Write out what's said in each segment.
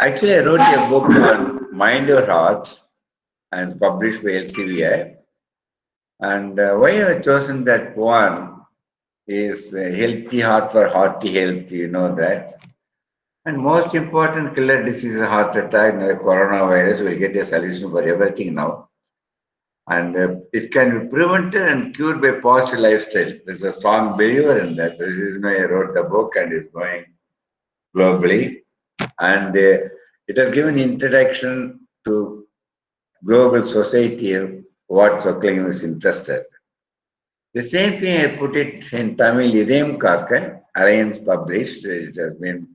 Actually, I wrote a book on Mind Your Heart and it's published by LCVI. And why I have chosen that one is healthy heart for hearty health, you know that. And most important killer disease is heart attack, the coronavirus will get a solution for everything now. And it can be prevented and cured by positive lifestyle. There's a strong believer in that. This is why I wrote the book and is going globally. And it has given introduction to global society what Chokkalingam is interested. The same thing I put it in Tamil, Idem Karkan, Alliance published. It has been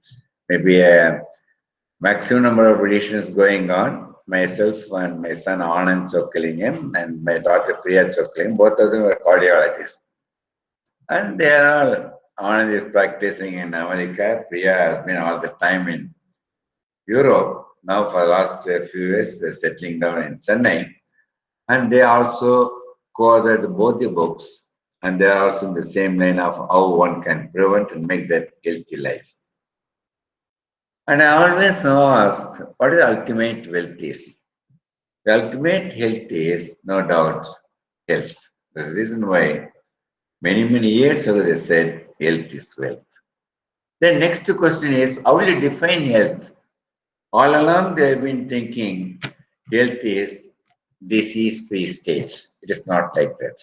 maybe a maximum number of editions going on. Myself and my son Anand Chokkalingam and my daughter Priya Chokkalingam, both of them are cardiologists. And they are all, Anand is practicing in America, Priya has been all the time in Europe. Now for the last few years, they're settling down in Chennai. And they also co-authored both the books. And they are also in the same line of how one can prevent and make that healthy life. And I always ask, what is the ultimate wealth is? The ultimate health is, no doubt, health. There's a reason why many years ago they said health is wealth. The next question is, how will you define health? All along they have been thinking health is disease-free state. It is not like that.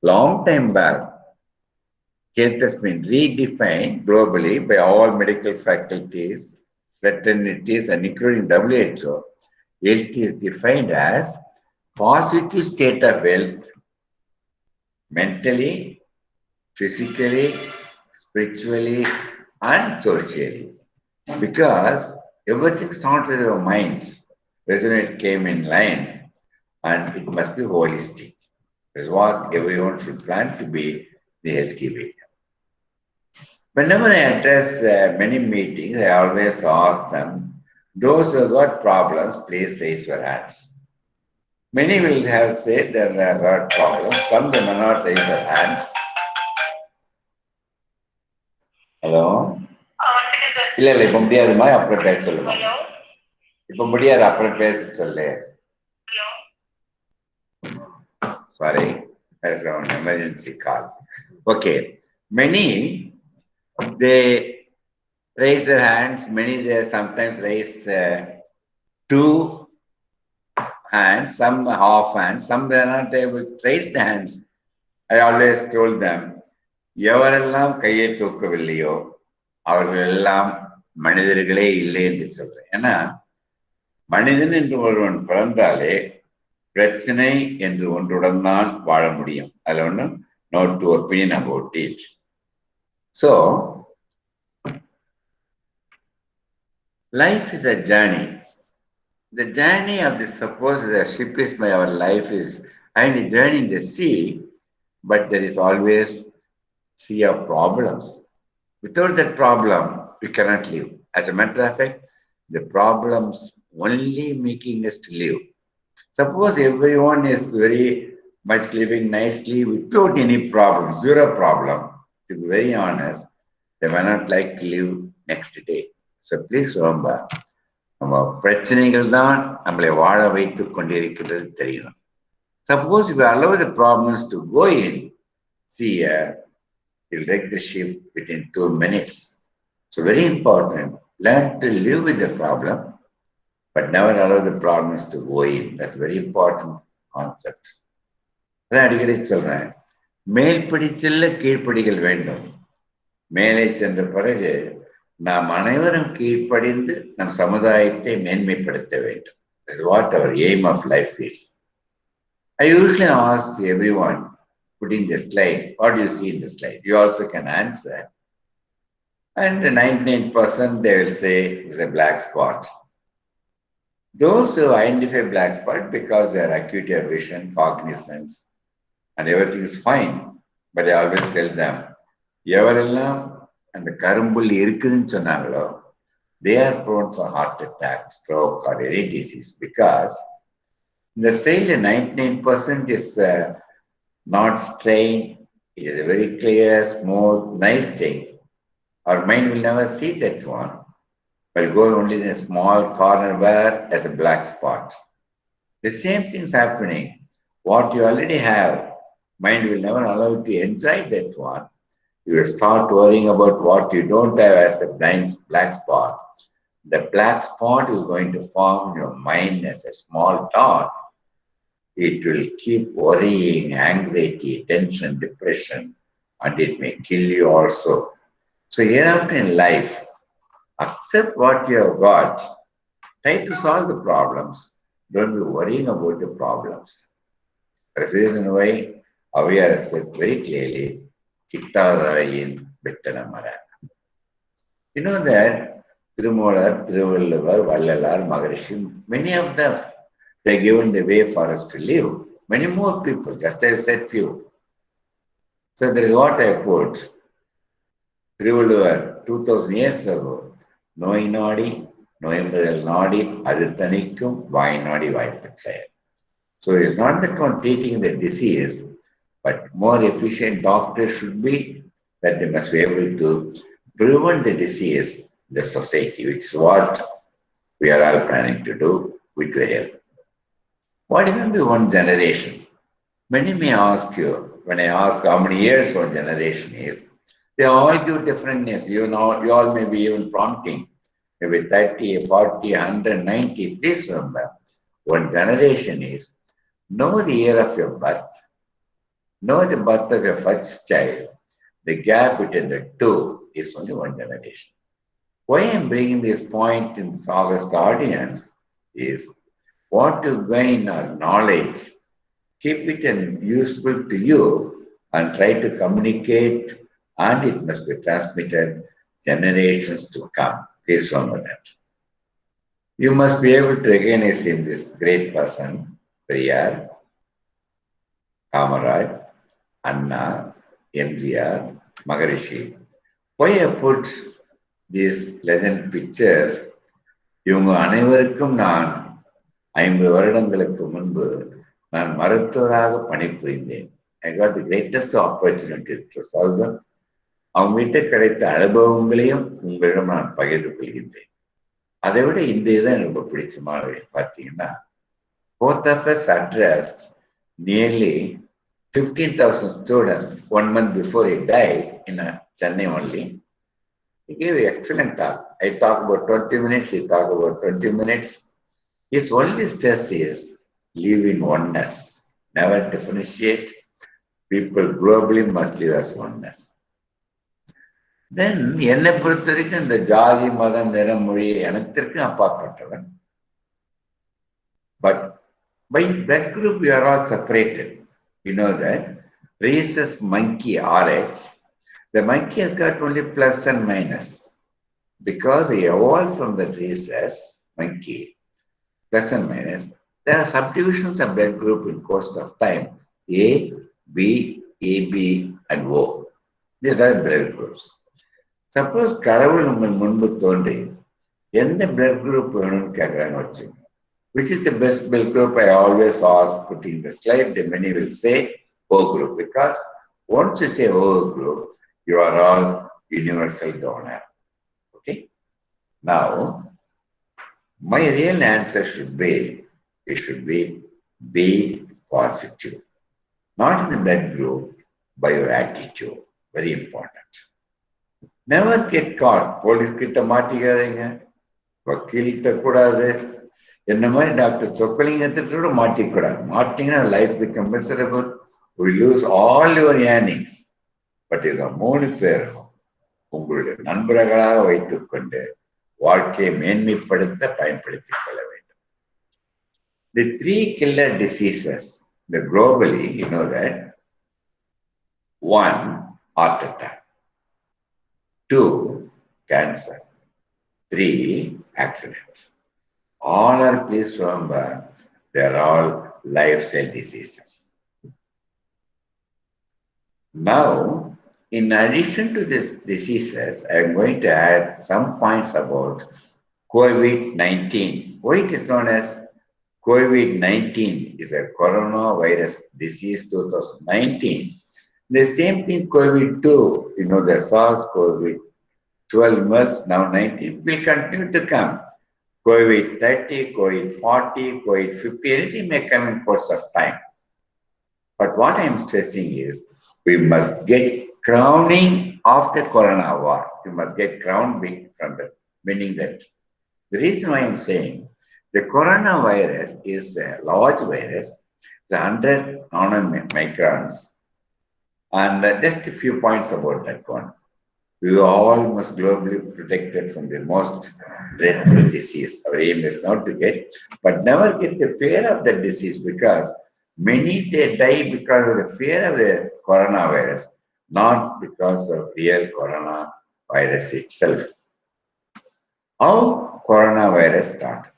Long time back, health has been redefined globally by all medical faculties, fraternities, and including WHO. Health is defined as positive state of health mentally, physically, spiritually, and socially. Because everything starts with our minds. Resonate came in line, and it must be holistic. That's what everyone should plan to be the healthy way. Whenever I address many meetings, I always ask them, those who got problems, please raise your hands. Many will have said that they have got problems. Some they may not raise their hands. Hello? இல்ல இல்ல இப்ப முடியாதுமா அப்புறம் பேச சொல்லுமா இப்ப முடியாது அப்புறம் பேச சொல்லு sorry there's an emergency call okay many they raise their hands many they sometimes raise two hands some half hands some they are not able to raise the hands I always told them எவரெல்லாம் கையை தூக்கவில்லையோ அவர்கள் எல்லாம் மனிதர்களே இல்லை என்று சொல்றேன் ஏன்னா மனிதன் என்று ஒருவன் பிறந்தாலே பிரச்சனை என்று ஒன்றுடன் தான் வாழ முடியும் அதுல ஒன்றும் not to opinion about it so life is a journey the journey of the suppose the ship is by our life is and the journey in the sea but there is always sea of problems without that problem we cannot live as a matter of fact the problems only making us to live suppose everyone is very much living nicely without any problem zero problem to be very honest they may not like to live next day so please remember நம்ம பிரச்சனைகள் தான் நம்மளை வாழ வைத்துக் கொண்டிருக்கிறது தெரியணும் suppose if you allow the problems to go in see you'll wreck the ship within 2 minutes so very important learn to live with the problem but never allow the problems to go in that's a very important concept அதான் அடிக்கடி சொல்றேன் மேல்படி செல்ல கீழ்ப்படிகள் வேண்டும் மேலே சென்ற பிறகு நாம் அனைவரும் கீழ்ப்படிந்து நம் சமுதாயத்தை மேன்மைப்படுத்த வேண்டும் that's what our aim of life is I usually ask everyone putting the slide what do you see in the slide you also can answer and 99% they will say it's a black spot those who identify black spot because they are acuity of vision cognizance and everything is fine but I always tell them எவரெல்லாம் அந்த கரும்புல் இருக்குதுன்னு சொன்னாங்களோ they are prone for heart attack stroke or any disease because the style 99% is not strained it is a very clear smooth nice thing our mind will never see that one but go only in a small corner where there's a black spot. The same thing's happening. What you already have, mind will never allow you to enjoy that one. You will start worrying about what you don't have as the blind black spot. The black spot is going to form your mind as a small dot. It will keep worrying, anxiety, tension, depression, and it may kill you also. So hereafter in life, accept what you have got. Try to solve the problems. Don't be worrying about the problems. That's the reason why Aviyar has said very clearly, Kittadarayin Vittanamara. You know that Thirumolar, Thiruvalluvar, Vallalar, Maharishi, many of them, they given the way for us to live. Many more people, just as I said few. So that is what I put. Thiruvalluvar, 2000 years ago, Noi Nodi, Noyambadal Nodi, Aditanikum, Vai Nodi, Vai Pachaya. So it's not that one treating the disease, but more efficient doctors should be that they must be able to prevent the disease in the society, which is what we are all planning to do with the help. What even be one generation? Many may ask you, when I ask how many years one generation is, they all give different names. You know, you all may be even prompting, maybe 30, 40, 100, 90. Please remember, one generation is know the year of your birth, know the birth of your first child. The gap between the two is only one generation. Why I'm bringing this point in this August audience is what you gain our knowledge, keep it useful to you and try to communicate, and it must be transmitted generations to come. Please remember that. You must be able to recognize in this great person, Priyar, Kamaraj, Anna, MGR, Maharishi. Why I put these legend pictures, இவங்க அனைவருக்கும் நான் 50 வருடங்களுக்கு முன்பு நான் மருத்துவராக பணிபுரிந்தேன். I got the greatest opportunity to serve them. அவங்ககிட்ட கிடைத்த அனுபவங்களையும் உங்களிடம் நான் பகிர்ந்து கொள்கின்றேன். அதை விட இந்த இதுதான் எனக்கு ரொம்ப பிடிச்சமானது. பார்த்தீங்கன்னா, both of us addressed nearly 15,000 students 1 month before he died in Chennai only. He gave an excellent talk. I talk about 20 minutes, he talked about 20 minutes. His only stress is live in oneness, never differentiate. People globally must live as oneness. Then, என்னை பொறுத்த வரைக்கும் இந்த ஜாதி மதம் நிறம் மொழி அனைத்திற்கும் அப்பாற்பட்டவன். But by blood group we are all separated. You know that rhesus monkey RH, the monkey has got only plus and minus because he evolved from the rhesus monkey, plus and minus. There are subdivisions of blood group in course of time, A, B, AB and O. These are blood groups. Suppose கடவுள் உங்கள் முன்பு தோன்றி எந்த blood group வேணும்னு கேட்கறாங்க வச்சு, which is the best blood group? I always ask, putting the slide, many will say O group, because once you say O group, you are all universal donor. Okay? Now, my real answer should be, it should be positive. Not in the blood group, by your attitude. Very important. Never get caught. Police கிட்ட மாட்டிக்காதீங்க, வக்கீல் கிட்ட கூடாது. என்ன மாதிரி doctor சொக்கலிங்கத்திட்ட கூட மாட்டிக்கூடாது. மாட்டிங்கன்னா life become miserable. We lose all your earnings. But இதை 3 பேரும் உங்களுடைய நண்பர்களாக வைத்துக் கொண்டு வாழ்க்கையை மேன்மைப்படுத்த பயன்படுத்திக் கொள்ள வேண்டும். The 3 killer diseases, the globally, you know that, 1, heart attack, 2, cancer, 3, accident. All are, please remember, they are all lifestyle diseases. Now, in addition to these diseases, I am going to add some points about COVID-19. Why it is known as COVID-19 is a coronavirus disease 2019. The same thing COVID-2, you know, the SARS-CoV 12 months, now 19, will continue to come. COVID 30, COVID 40, COVID 50, anything may come in course of time. But what I am stressing is we must get crowning of the corona war. We must get crowned from the meaning that the reason why I am saying the coronavirus is a large virus, it's 100 nanomicrons, and just a few points about that one. We all must globally protected from the most dreadful disease. Our aim is not to get, but never get the fear of the disease, because many they die because of the fear of the coronavirus, not because of real coronavirus itself. How coronavirus start?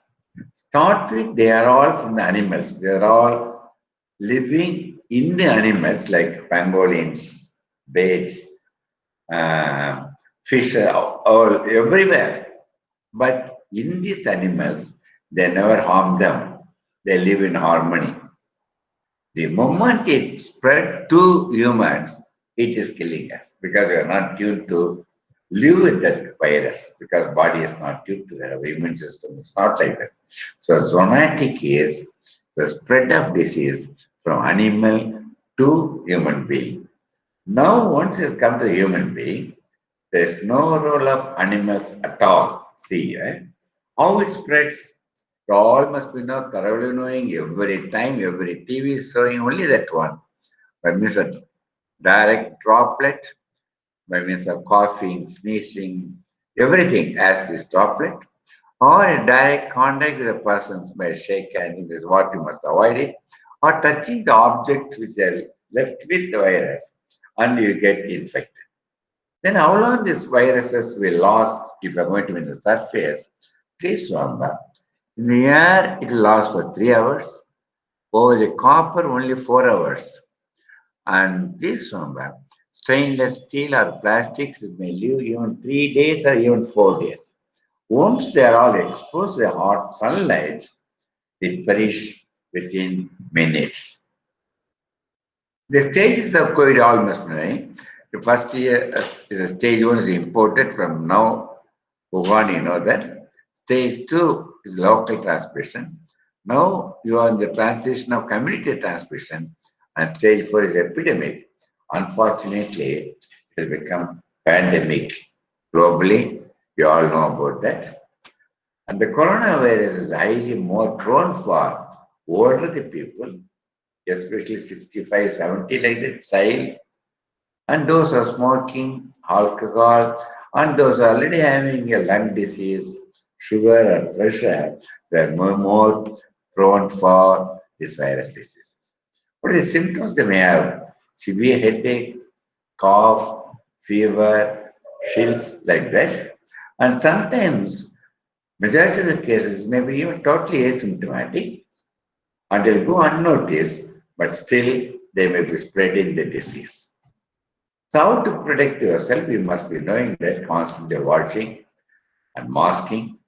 Start with they are all from the animals. They are all living in the animals like pangolins, birds, fish, all everywhere. But in these animals, they never harm them. They live in harmony. The moment it spread to humans, it is killing us because we are not tuned to live with that virus, because body is not tuned to that. Our immune system is not like that. So zoonotic is the spread of disease from animal to human being. Now, once it's come to human being, there's no role of animals at all. See, how it spreads. You all must be now thoroughly knowing every time, every TV is showing only that one. By means of direct droplet, by means of coughing, sneezing, everything as this droplet, or a direct contact with a person's by shake hand, this is what you must avoid it, or touching the object which are left with the virus and you get infected. Then how long these viruses will last if you're going to be in the surface? Please remember, in the air it will last for 3 hours, over the copper only 4 hours. And please remember, stainless steel or plastics it may live even 3 days or even 4 days. Once they are all exposed to the hot sunlight, it perish within minutes. The stages of COVID all must know. The first year is a stage 1 is imported from now Wuhan, you know that. Stage 2 is local transmission. Now you are in the transition of community transmission, and stage 4 is epidemic. Unfortunately, it has become pandemic globally. You all know about that. And the coronavirus is highly more prone for older the people, especially 65, 70 like that, child, and those are smoking, alcohol, and those already having a lung disease, sugar or pressure, they are more prone for this virus disease. What are the symptoms they may have? Severe headache, cough, fever, chills like that. And sometimes, majority of the cases may be even totally asymptomatic and they'll go unnoticed, but still they may be spreading the disease. So how to protect yourself? You must be knowing that constantly watching and masking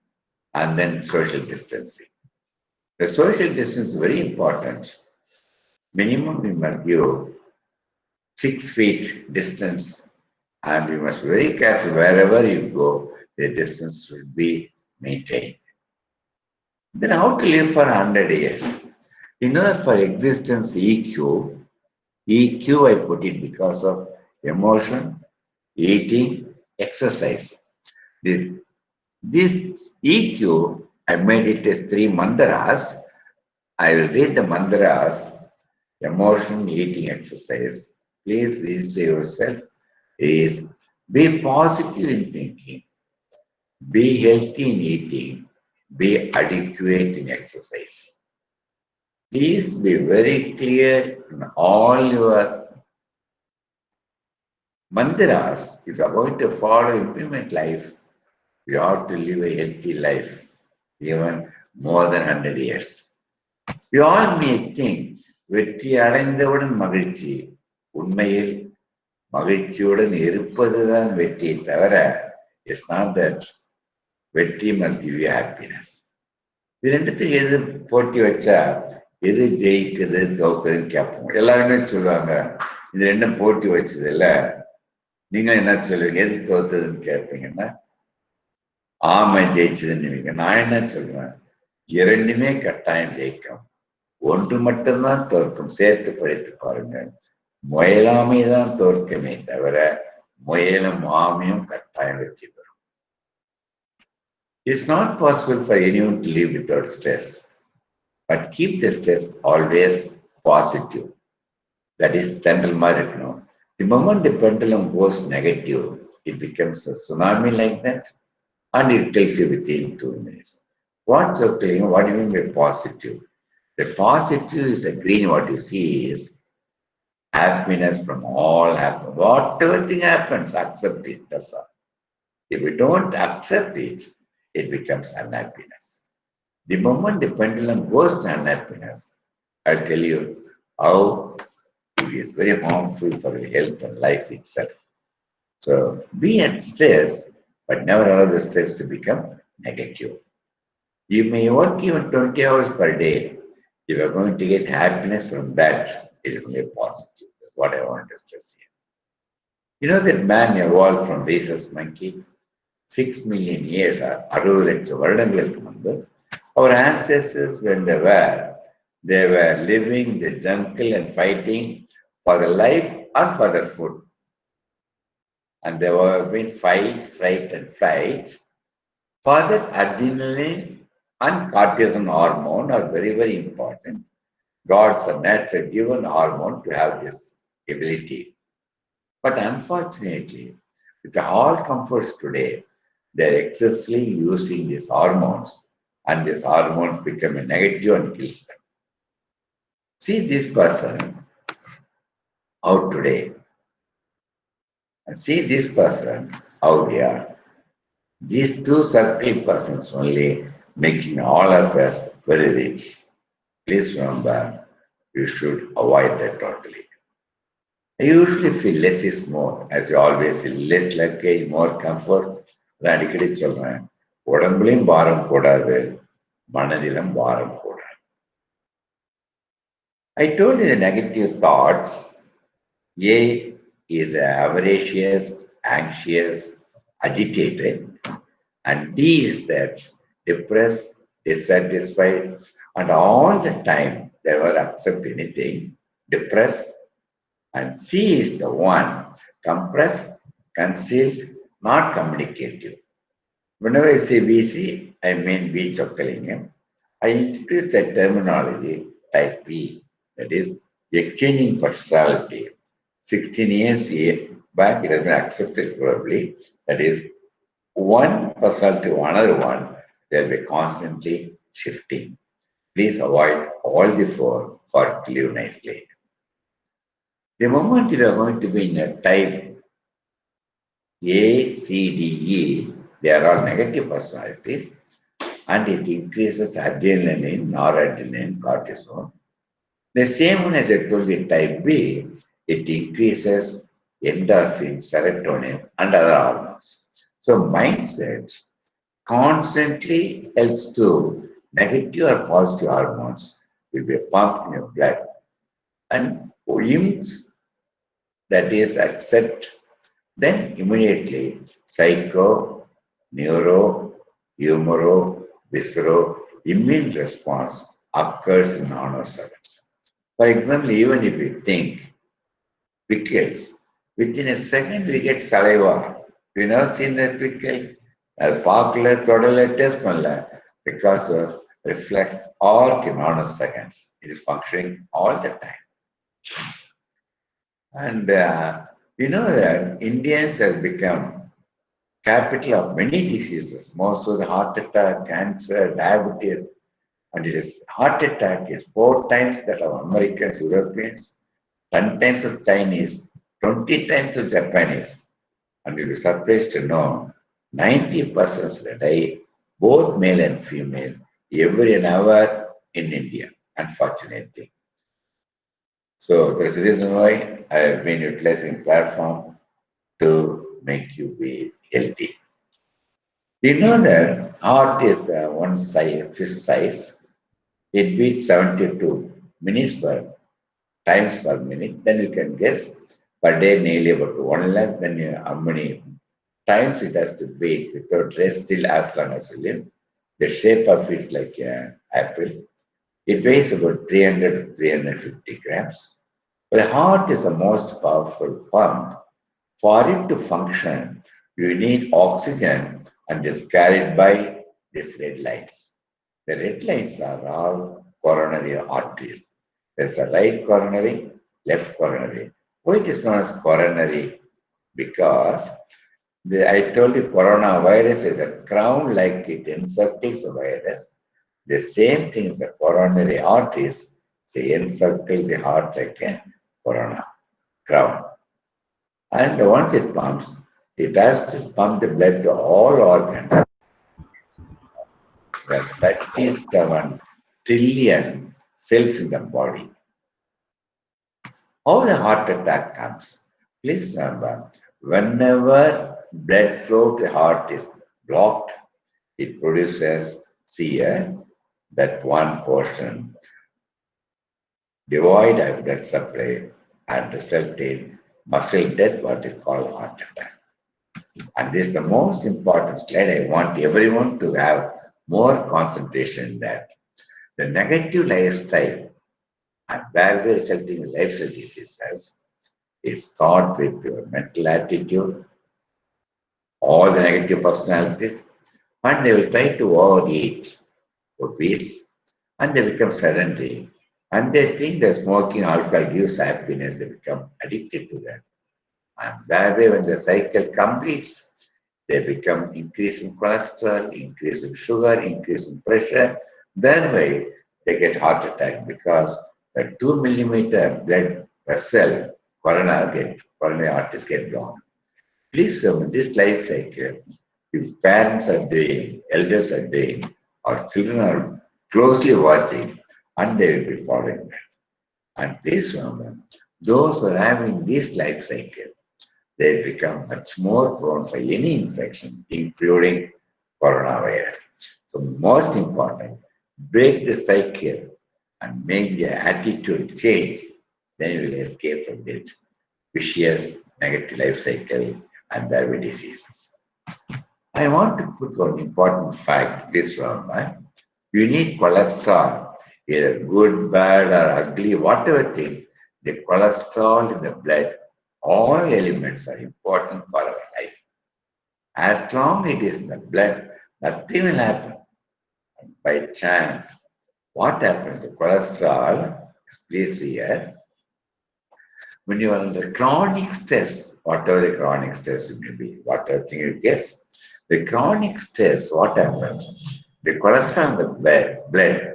and then social distancing. The social distance is very important. Minimum we must give 6 feet distance, and you must be very careful wherever you go, the distance should be maintained. Then how to live for 100 years? In order for existence EQ I put it because of emotion, eating, exercise. This EQ, I made it as 3 mantras. I will read the mantras: emotion, eating, exercise. Please register yourself. Is be positive in thinking, be healthy in eating, be adequate in exercise. Please be very clear in all your mantras. If you are going to follow, implement life, we ought to live a healthy life, even more than 100 years. We all may think, வெற்றி அடைந்தவுடன் மகிழ்ச்சி. உண்மையில் மகிழ்ச்சியுடன் இருப்பதுதான் வெற்றியை தவிர, it's not that வெற்றி must give you happiness. இது ரெண்டுத்துக்கு எது போட்டி வச்சா எது ஜெயிக்குது தோக்குதுன்னு கேட்போம். எல்லாருமே சொல்லுவாங்க, இது ரெண்டும் போட்டி வச்சது இல்ல, நீங்க என்ன சொல்லுவீங்க? எது தோத்ததுன்னு கேட்பீங்கன்னா, ஆமை ஜெயிச்சதுன்னு. நான் என்ன சொல்றேன்? இரண்டுமே கட்டாயம் ஜெயிக்கும். ஒன்று மட்டும்தான் தோற்கும். சேர்த்து படித்து பாருங்க. முயலாமை தான் தோற்குமே தவிர, முயலும் ஆமையும் கட்டாயம் வெற்றி பெறும். It's not possible for anyone to live without stress, but keep the stress always positive. That is pendulum மாதிரி இருக்கணும். The moment the pendulum goes negative, it becomes a tsunami like that, and it tells you within 2 minutes. What do you mean by positive? The positive is the green, what you see is happiness from all happen. Whatever thing happens, accept it. That's all. If we don't accept it, it becomes unhappiness. The moment the pendulum goes to unhappiness, I'll tell you how it is very harmful for your health and life itself. So be at stress, but never allow the stress to become negative. You may work even 20 hours per day. If you're going to get happiness from that, it is only positive. That's what I want to stress here. You know that man evolved from rhesus monkey 6 million years, 60 லட்சம் வருடங்களுக்கு முன்பு, our ancestors, when they were living in the jungle and fighting for their life and for their food. And they were being fight, fright, and flight. For that, adrenaline and cortisol hormone are very, very important. God's and nature given hormone to have this ability. But unfortunately, with all comforts today, they're excessively using these hormones, and these hormones become a negative and kills them. See this person out today, and see this person how they are. These two circle persons only making all of us very rich. Please remember, you should avoid that totally. I usually feel less is more, as you always say, less luggage, more comfort. நான் அடிக்கடி சொல்றேன், உடம்புலையும் பாரம் கூடாது, மனதிலும் பாரம் கூடாது. I told you the negative thoughts. A is avaricious, anxious, agitated, and D is that depressed, dissatisfied, and all the time they will accept anything, depressed. And C is the one compressed, concealed, not communicative. Whenever I say BC, I mean V.CHOKKALINGAM. I introduce the terminology type B, that is exchanging personality. 16 years back, it has been accepted probably. That is one personality to another one, they'll be constantly shifting. Please avoid all the four for to live nicely. The moment you are going to be in a type A, C, D, E, they are all negative personalities, and it increases adrenaline, noradrenaline, cortisol. The same one as I told you, type B, it increases endorphin, serotonin, and other hormones. So mindset constantly helps to negative or positive hormones will be pumped in your blood. And once that is accept, then immediately psycho, neuro, humoro, viscero, immune response occurs in nanoseconds. For example, even if we think pickles, within a second we get saliva. You never seen that pickle? அது பார்க்கல, தொடல, taste பண்ணல, because of reflex arc in nanoseconds. It is functioning all the time. And you know that Indians have become capital of many diseases, most of the heart attack, cancer, diabetes, and it is heart attack is 4 times that of Americans, Europeans, 10 times of Chinese, 20 times of Japanese. And you'll be surprised to know 90% die, both male and female, every hour in India, unfortunately. So there's a reason why I have been utilizing platform to make you be healthy. You know that heart is one size, fist size. It beats 72 minutes per times per minute. Then you can guess per day nearly about 1 lakh, then how many times it has to beat without rest still as long as you live. The shape of it is like an apple. It weighs about 300 to 350 grams. The heart is the most powerful pump. For it to function, you need oxygen and is carried by these red lights. The red lights are all coronary arteries. There's a right coronary, left coronary. Why it is known as coronary? Because I told you coronavirus is a crown like it encircles the virus. The same thing is the coronary arteries. They encircle the heart like a corona crown. And once it pumps, it has to pump the blood to all organs. There are 37 trillion cells in the body. How the heart attack comes? Please remember, whenever blood flow to the heart is blocked, it produces that one portion devoid of blood supply and result in muscle death, what we call heart attack. And this is the most important slide. I want everyone to have more concentration in that. The negative lifestyle and thereby resulting in lifestyle diseases, it starts with your mental attitude, all the negative personalities, and they will try to overeat, obese, and they become sedentary. And they think that smoking alcohol gives happiness, they become addicted to that. And that way, when the cycle completes, they become increase in cholesterol, increase in sugar, increase in pressure. That way, they get heart attack because the 2 millimeter blood vessel, coronary arteries get blocked. Please remember this life cycle. If parents are doing, elders are doing, or children are closely watching, and they will be following that. And please remember, those who are having this life cycle, they become much more prone for any infection, including coronavirus. So most important, break the cycle and make the attitude change, then you will escape from this vicious negative life cycle and there will be diseases. I want to put one important fact, please remember, you need cholesterol, either good, bad, or ugly, whatever thing, the cholesterol in the blood, all elements are important for our life. As long as it is in the blood, nothing will happen. By chance, what happens? The cholesterol is placed here. When you are under chronic stress, whatever the chronic stress may be, whatever thing you guess, the chronic stress, what happens? The cholesterol in the blood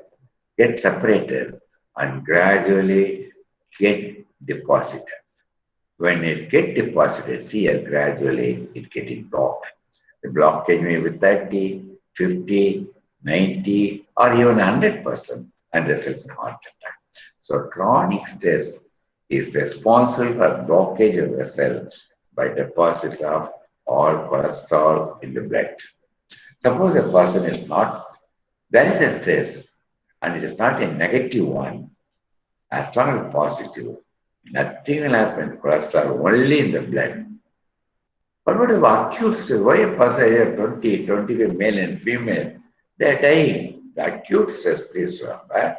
gets separated and gradually get deposited. When it gets deposited, see here, gradually it getting blocked. The blockage may be 30, 50, 90, or even 100% and results in heart attack. So chronic stress is responsible for blockage of the cell by deposit of all cholesterol in the blood. Suppose a person is not, there is a stress and it is not a negative one, as long as positive, nothing will happen. Cholesterol only in the blood. But what is acute stress? Why a person here 20, 25 male and female, they are dying. The acute stress, please remember.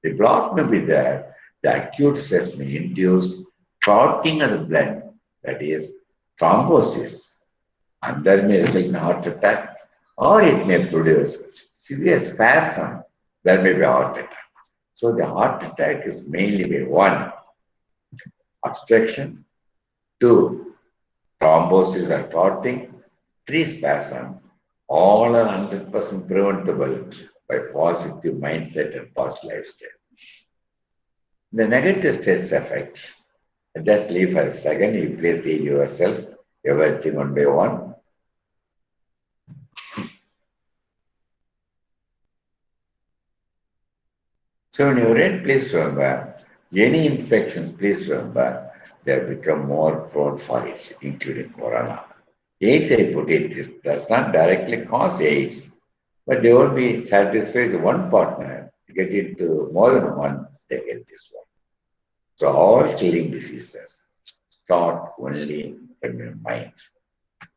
The block may be there. The acute stress may induce clotting of the blood, that is thrombosis, and that may result in heart attack, or it may produce severe spasm, that may be heart attack. So the heart attack is mainly by 1, obstruction, 2, thrombosis or clotting, 3, spasm. All are 100% preventable by positive mindset and positive lifestyle. The negative stress effect, just leave for a second, you please read yourself, everything one by one. So when you read, please remember, any infections, please remember, they become more prone for it, including corona. AIDS, I put it, does not directly cause AIDS, but they won't be satisfied with one partner. To get into more than one, they get this one. So all killing diseases. start only from your mind.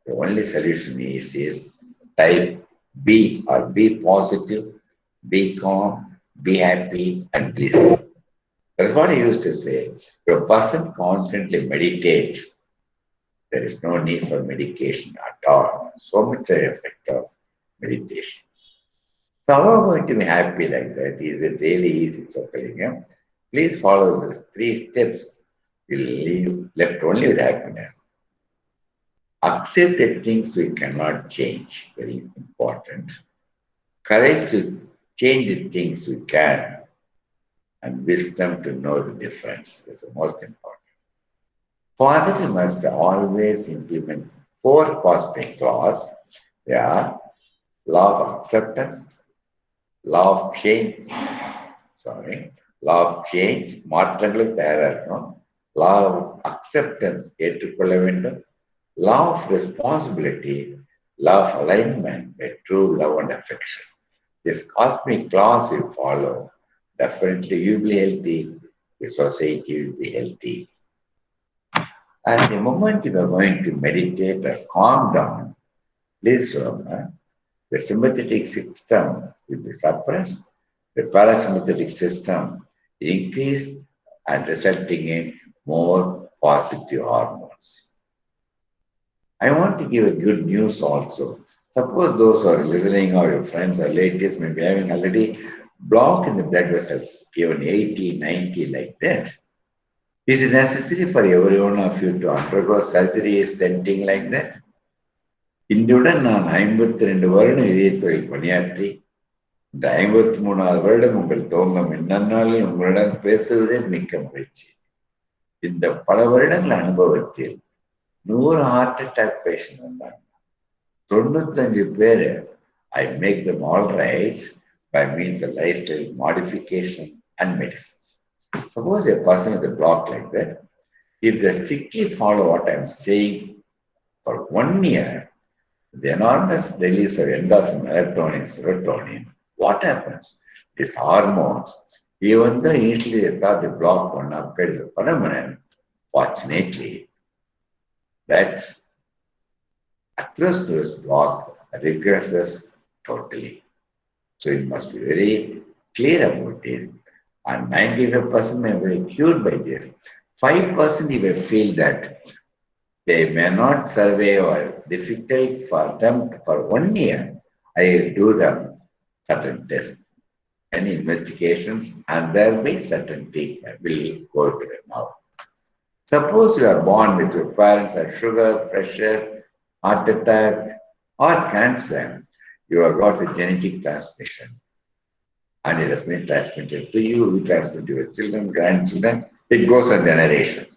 The only solution is type be or be positive, be calm, be happy, and peaceful. That's what I used to say. If a person constantly meditate, there is no need for medication at all. So much effect of meditation. So how are we going to be happy like that? Is it really easy, Chokkalingam? Please follow these 3 steps. You'll leave left only with happiness. Accept the things we cannot change. Very important. Courage to change the things we can. And wisdom to know the difference. That's the most important. Further, we must always implement 4 cosmic laws. They are law of acceptance, law of change, law of change, மாற்றங்கள் தயாரா இருக்கணும். Law of acceptance, ஏற்றுக்கொள்ள வேண்டும். Law of responsibility, law of alignment, by true love and affection. These cosmic laws you follow, definitely you will be healthy, the society will be healthy. And the moment you are going to meditate or calm down, please remember, the sympathetic system will be suppressed, the parasympathetic system increased and resulting in more positive hormones. I want to give a good news also. Suppose those who are listening or your friends or relatives may be having already block in the blood vessels, even 80, 90 like that. Is it necessary for every one of you to undergo surgery, stenting like that? இன்றுடன் நான் 52 வருடம் இதயத்துறையில் பணியாற்றி இந்த 53வது வருடம் உங்கள் தோங்கம் என்னன்னாலும் உங்களிடம் பேசுவதே மிக்க மகிழ்ச்சி. இந்த பல வருடங்கள் அனுபவத்தில் 100 ஹார்ட் அட்டாக் பேஷண்ட் வந்தாங்க. 95 பேர் I make them all right by means of lifestyle modification and medicines. Suppose a person with a block like that, if they strictly follow what I'm saying for 1 year, the enormous release of endorphin, melatonin, serotonin, what happens? These hormones, even though initially they thought the block one up is a phenomenon, fortunately, that atherosclerosis block regresses totally. So you must be very clear about it. And 95% may be cured by this. 5% you may feel that they may not survive or difficult for them for 1 year. I will do them certain tests and investigations, and there will be certain treatment. We'll go to them now. Suppose you are born with your parents have sugar, pressure, heart attack, or cancer. You have got a genetic transmission. And it has been transmitted to you, you transmit to your children, grandchildren. It goes on generations.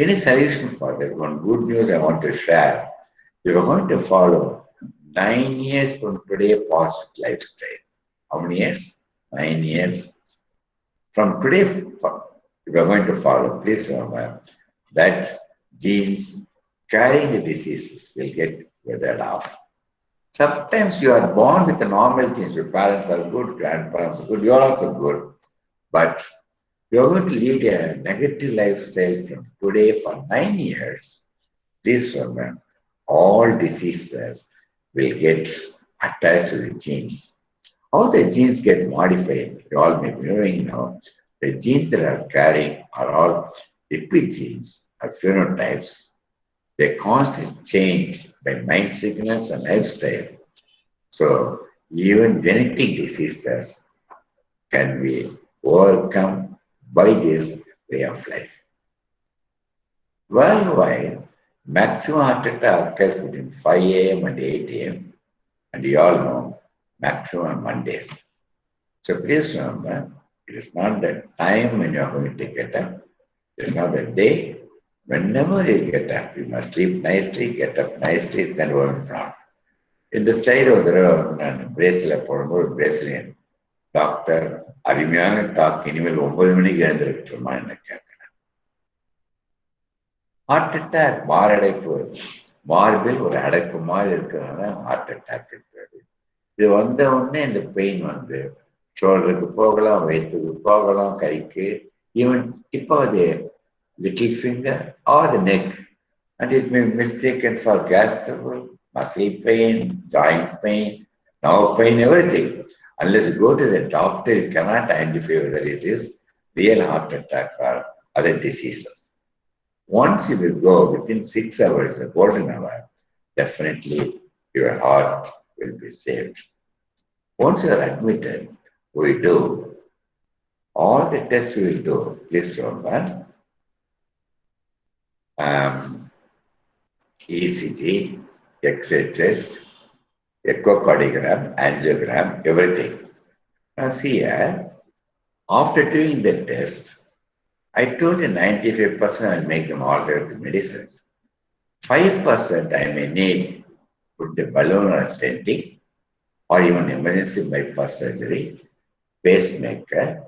Any solution for that? One good news I want to share. You are going to follow 9 years from today positive lifestyle. How many years? 9 years. From today, you are going to follow. Please remember that genes carrying the diseases will get withered off. Sometimes you are born with the normal genes. Your parents are good, grandparents are good, you are also good. But you are going to lead a negative lifestyle from today for 9 years. Please remember, all diseases will get attached to the genes. How the genes get modified, you all may be knowing now, the genes that are carrying are all lipid genes or phenotypes. They constantly change by mind signals and lifestyle. So even genetic diseases can be overcome by this way of life. Worldwide, maximum heart attack occurs between 5 a.m. and 8 a.m. And you all know maximum on Mondays. So please remember, it is not the time when you are going to get up. It's not the day. Whenever you get up, you must sleep nicely, get up nicely, then work on. இந்த style ஒரு தடவை வந்து நான் Brazil போடும்போது Brazilian doctor அருமையான talk இனிமேல் 9 மணிக்கு எழுந்திருக்கட்டுமா என்ன கேட்கிறேன். ஹார்ட் அட்டாக் மாரடைப்பு, மார்பில் ஒரு அடைப்பு மாதிரி இருக்கிறதுனால ஹார்ட் அட்டாக் இருக்கிறது. இது வந்த உடனே இந்த பெயின் வந்து ஷோல்டருக்கு போகலாம், வயிற்றுக்கு போகலாம், கைக்கு, ஈவன் இப்போ அது little finger or the neck, and it may be mistaken for gas trouble, muscle pain, joint pain, nerve pain, everything. Unless you go to the doctor, you cannot identify whether it is real heart attack or other diseases. Once you will go within 6 hours, a golden hour, definitely your heart will be saved. Once you are admitted, we do all the tests we will do. Please remember ECG, X-ray chest, echocardiogram, angiogram, everything. Now see here, after doing the test, I told you 95% I will make them all right with medicines. 5% I may need put the balloon or stenting or even emergency bypass surgery, pacemaker,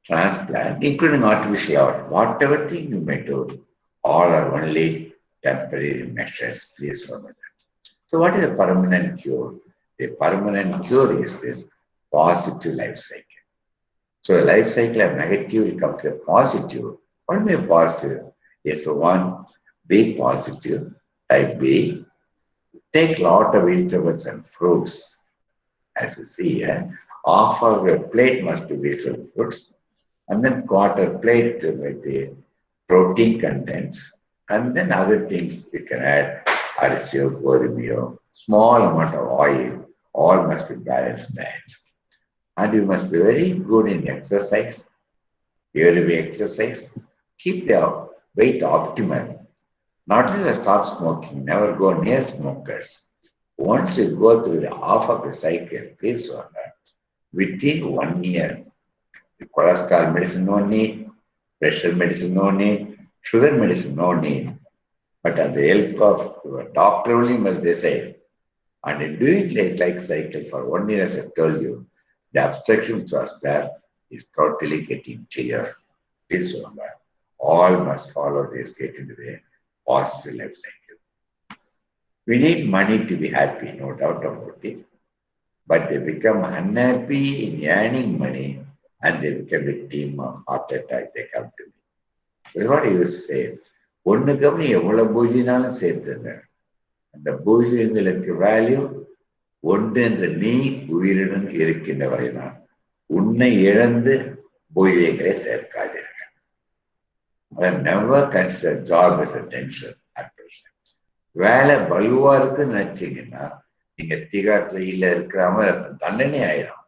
transplant, including artificial heart, whatever thing you may do, all are only temporary measures. Please remember that. So what is a permanent cure? The permanent cure is this positive life cycle. So the life cycle of negative will come to a positive. What may be positive? Yes, so one, be positive. Type B, take lot of vegetables and fruits. As you see here, half of your plate must be vegetable fruits, and then quarter plate with the protein content, and then other things you can add, arisio, gorimio, small amount of oil, all must be balanced diet. And you must be very good in exercise, yearly exercise, keep the weight optimal. Not only stop smoking, never go near smokers. Once you go through the half of the cycle, please remember, within 1 year, the cholesterol medicine no need, pressure medicine no need, sugar medicine no need. But at the help of your doctor only must decide. And in doing like cycle for 1 year, as I told you, the obstruction which was there is totally getting clear. Please remember, all must follow this, get into the positive life cycle. We need money to be happy, no doubt about it. But they become unhappy in earning money and they become victim of heart attack. They come to me. This is what I used to say. ஒண்ணுக்கு நீ எவ்வளவு பூஜினாலும் சேர்த்துங்க. அந்த பூஜ்யங்களுக்கு value ஒன்று என்ற நீ உயிருடன் இருக்கின்ற வரைதான். உன்னை இழந்து பூஜ்யங்களை சேர்க்காதீர்கள். Never consider job as a tension at present. வேலை பலுவா இருக்குன்னு நினைச்சீங்கன்னா நீங்க திகார் ஜெயில இருக்கிற மாதிரி தண்டனை ஆயிடும்.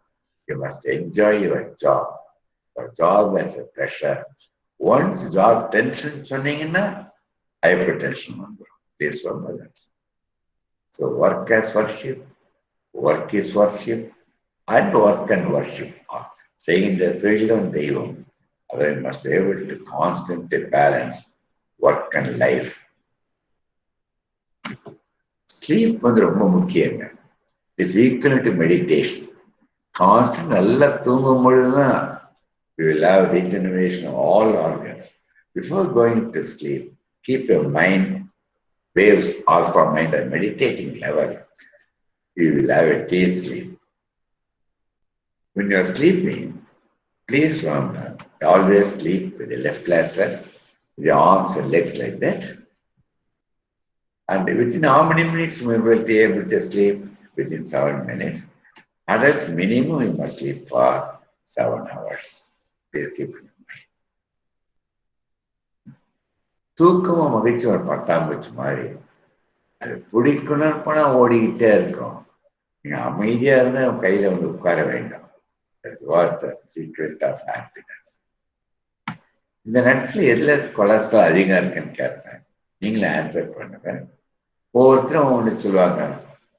You must enjoy your job. Your job as a pressure. Once job tension சொன்னீங்கன்னா hypertension வந்துடும். Please remember that. So work as worship, work is worship, and work and worship are செய்கின்ற தொழிலும் தெய்வம். They must be able to constantly balance work and life. Sleep வந்து ரொம்ப முக்கியங்க. It's equal to meditation. Constant நல்லா தூங்கும் பொழுதுதான் you will have regeneration of all organs. Before going to sleep, keep your mind waves alpha mind at meditating level. You will have a deep sleep. When you are sleeping, please remember, always sleep with the left lateral, with the arms and legs like that. And within how many minutes you will be able to sleep? Within 7 minutes. Adults minimum you must sleep for 7 hours. Please keep it in mind. தூக்கமும் மகிழ்ச்சி ஒரு பட்டாம்பூச்சி மாதிரி. அது பிடிக்கணும்னு போனா ஓடிக்கிட்டே இருக்கும். நீங்க அமைதியா இருந்தா கையில வந்து உட்கார வேண்டாம். That's what the secret of happiness. இந்த நட்ஸ்ல எதுல கொலஸ்ட்ரால் அதிகம் இருக்குன்னு கேட்பேன். நீங்களே ஆன்சர் பண்ணுங்க. ஒவ்வொருத்தரும் ஒன்று சொல்லுவாங்க,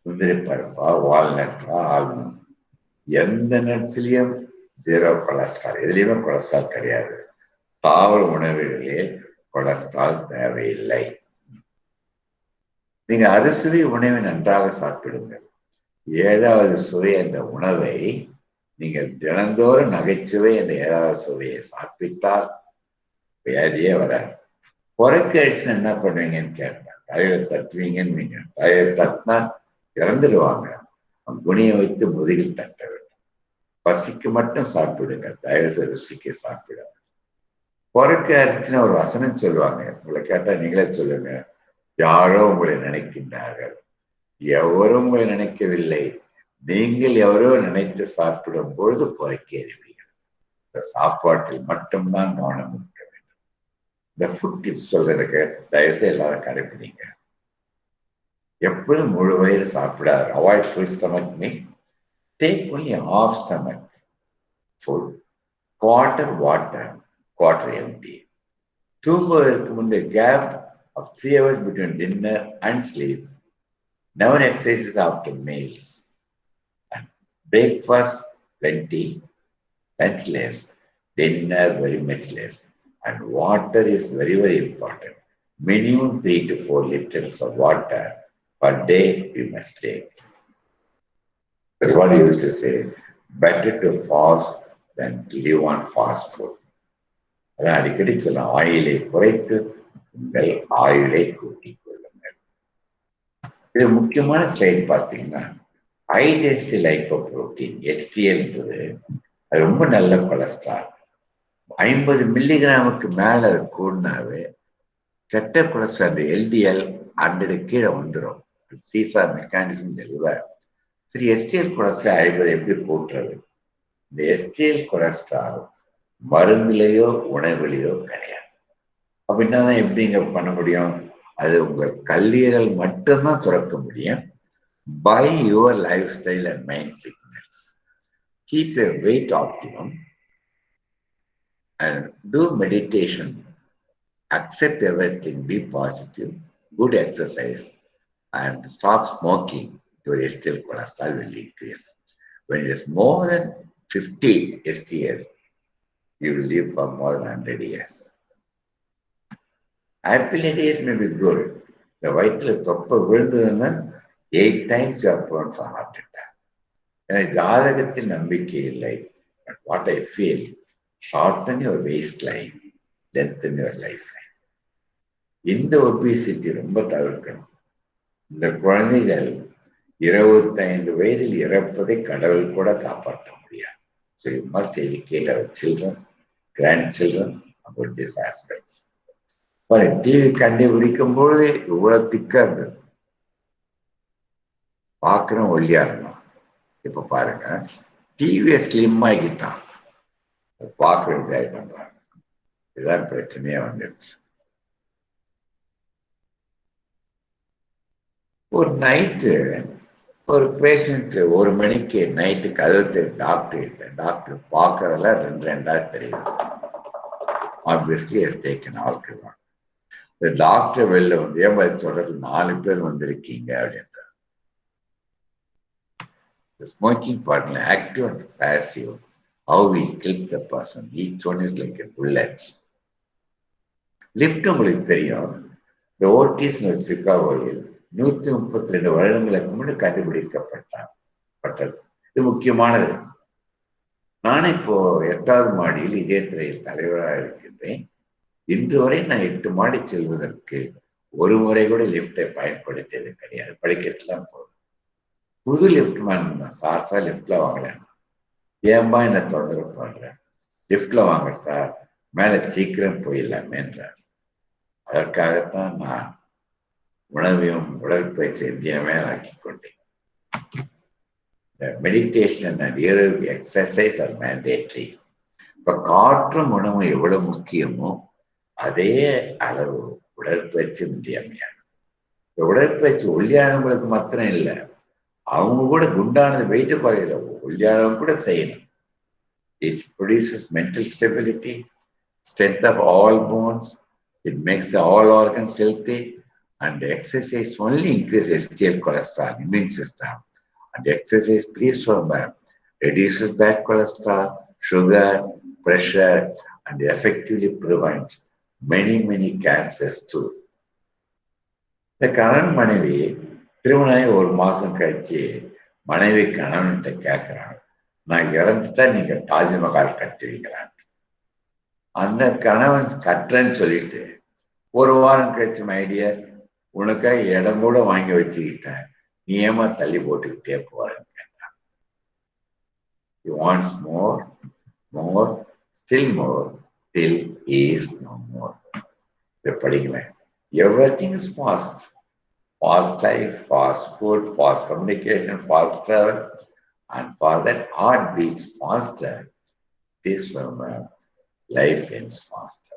முந்திரி பருப்பா, வால்நட்டா, ஆல்மண்ட். எந்த நட்ஸ்லயும் 0 கொலஸ்ட்ரால். எதுலையுமே கொலஸ்ட்ரால் கிடையாது. தாவர உணவுகளிலே கொலஸ்ட்ரால் தேவையில்லை. நீங்க அறுசுவை உணவை நன்றாக சாப்பிடுங்கள். 7வது சுவை அந்த உணவை நீங்கள் தினந்தோறும் நகைச்சுவை என்ற 7வது சுவையை சாப்பிட்டால் வியாதியே வராது. பொறக்கு அடிச்சு என்ன பண்ணுவீங்கன்னு கேட்பேன். தலையில தட்டுவீங்கன்னு நீங்க தலையில தட்டினா இறந்துடுவாங்க. குனியை வைத்து முதுகில் தட்ட வேண்டும். பசிக்கு மட்டும் சாப்பிடுங்க, தயவு செய்து ருசிக்கு சாப்பிடாது. பொறுக்க இருந்துச்சுன்னு ஒரு வசனம் சொல்லுவாங்க. உங்களை கேட்டா நீங்களே சொல்லுங்க. யாரோ உங்களை நினைக்கின்றார்கள், எவரும் உங்களை நினைக்கவில்லை. நீங்கள் எவரோ நினைத்து சாப்பிடும் பொழுது பொறுக்கிறீர்கள். இந்த சாப்பாட்டில் மட்டும்தான் கவனம் இருக்க வேண்டும். இந்த ஃபுட் டிப்ஸ் சொல்றதுக்கு தயவுசெய்து எல்லாரும் கடைப்பிடிங்க. எப்பொழுதும் முழு வயிறு சாப்பிடாது. Avoid full stomach meal. Take only half stomach food. Quarter water, quarter empty. தூங்குவதற்கு முன்பு gap of 3 hours between dinner and sleep. Never exercises after meals. And breakfast plenty, lunch less, dinner very much less. And water is very, very important. Minimum 3 to 4 liters of water per day you must take. That's what you used to say. Better to fast than to live on fast food. அதான் அடிக்கடி சொல்ல, ஆயிலை குறைத்து உங்கள் ஆயுளை கூட்டிக் கொள்ளுங்கள். இது முக்கியமான ஸ்லைட் பார்த்தீங்கன்னா, ஹை டென்சிட்டி லைப்போப்ரோட்டீன் HDL-ன்றது அது ரொம்ப நல்ல கொலஸ்ட்ரால். 50 மில்லிகிராமுக்கு மேல அது கூடினாவே கெட்ட கொலஸ்ட்ரால், அந்த LDL 100 கீழே வந்துடும். சீசார் மெக்கானிசம் தெளிவா. சரி, HDL கொலஸ்ட்ரால் 50 எப்படி கூட்டுறது? இந்த HDL கொலஸ்ட்ரால் மருந்துலையோ உணவுலையோ கிடையாது. அப்படின்னா தான் எப்படிங்க பண்ண முடியும்? அது உங்கள் கல்லீரல் மட்டும்தான் சுரக்க முடியும். By your lifestyle and mind signals. Keep your weight optimum and do meditation. Accept everything, be positive, good exercise and stop smoking. Your HDL cholesterol will increase. When it is more than 50 HDL, you will live for more than 100 years. Happy days may be good. The வயிற்றுல தொப்பை விழுந்ததுன்னா 8 times you are prone for heart attack. எனக்கு ஜாதகத்தில் நம்பிக்கை இல்லை. But what I feel, shorten your waistline, lengthen your lifeline. இந்த obesity ரொம்ப தவிர்க்கணும். இந்த குழந்தைகள் 25 வயதில் இறப்பதை கடவுள் கூட காப்பாற்ற முடியாது. So you must educate our children, grandchildren about these aspects. TV கண்டுபிடிக்கும் பொழுது இவ்வளவு திக்கா இருந்தது, பார்க்கிறோம் ஒல்லியா இருந்தோம். இப்ப பாருங்க, டிவியை ஸ்லிம் ஆகிட்டான், பார்க்க வேண்டிய இதுதான் பிரச்சனையே வந்துடுச்சு. ஒரு நைட்டு ஒரு பேஷண்ட் 1 மணிக்கு நைட்டு கதவு டாக்டர் பார்க்கறதெல்லாம் 2 தெரியுது. Obviously has taken alcohol. இந்த டாக்டர் வெளில வந்து ஏன் சொல்றது, 4 பேர் வந்திருக்கீங்க அப்படின்ற. ஸ்மோக்கிங் பாருங்கள, active and passive, how it kills the person. Each one is like a bullet. Lift உங்களுக்கு தெரியும். இந்த ஓட்டிஸ் சிகாகோவில் 132 வருடங்களுக்கு முன்னாடி கண்டுபிடிக்கப்பட்டது. இது முக்கியமானது. நானே இப்போ 8வது மாடியில் இதயத்துறையில் தலைவராக இருக்கின்றேன். இன்று வரை நான் 8 மாடி செல்வதற்கு ஒரு முறை கூட லிப்டை பயன்படுத்தியது கிடையாது. படிக்கட்டுலாம் போதும். புது லிப்ட் மேன் சார் லிப்ட்ல வாங்கலாம். ஏன்பா என்ன தொந்தரவு பண்றேன், லிப்ட்ல வாங்க சார், மேல சீக்கிரம் போயிடலாமே என்றார். அதற்காகத்தான் நான் உணவையும் உடற்பயிற்சி இந்தியாவே ஆக்கி கொண்டேன். The meditation and aerobic exercise are mandatory. இப்ப காற்றும் உணவும் எவ்வளவு முக்கியமோ அதே அளவு உடற்பயிற்சி இன்றியமையாது. இந்த உடற்பயிற்சி ஒல்லியானவங்களுக்கு மாத்திரம் இல்லை, அவங்க கூட குண்டானது வெயிட்டு குறையில, ஒல்லியானவங்க கூட செய்யணும். It produces mental stability, strength of all bones, it makes all organs healthy, and exercise only increases HDL cholesterol, immune system. And exercise, please remember, reduces bad cholesterol, sugar, pressure, and effectively prevents many cancers too. இந்த கணவன் மனைவி திருமணம் 1 மாசம் கழிச்சு மனைவி கணவன்கிட்ட கேட்கிறான், நான் இறந்துட்டா நீங்க தாஜ்மஹால் கட்டுவீங்களான். அந்த கணவன் கட்டுறேன்னு சொல்லிட்டு 1 வாரம் கழிச்சு, மைடியர் உனக்காக இடம் கூட வாங்கி வச்சுக்கிட்டேன், நீ ஏமா தள்ளி போட்டுக்கிட்டே போறேன்னு கேட்டான். He wants more, still more, till he is no more. Everything is fast. Fast life, fast food, fast communication, fast travel. And for that, heart beats faster. This life ends faster.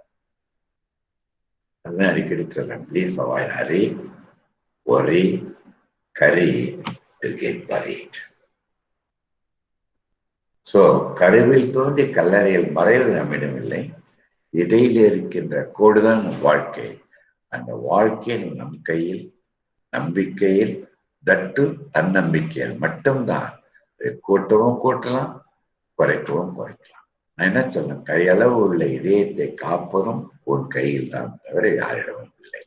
அதுதான் அடிக்கடி சொல்றேன். Please avoid hurry, worry, curry will get buried. So, கருவில் தோன்றி கல்லறையில் மறைவது நம்மிடம் இல்லை. இடையில் இருக்கின்ற கோடுதான் நம் வாழ்க்கை. அந்த வாழ்க்கை நம் கையில், நம்பிக்கையில், தட்டு தன்னம்பிக்கையில் மட்டும்தான். கூட்டவும் கூட்டலாம், குறைக்கவும் குறைக்கலாம். நான் என்ன சொல்றேன், கையளவு உள்ள இதயத்தை காப்பதும் உன் கையில் தான் தவிர யாரிடமும் இல்லை.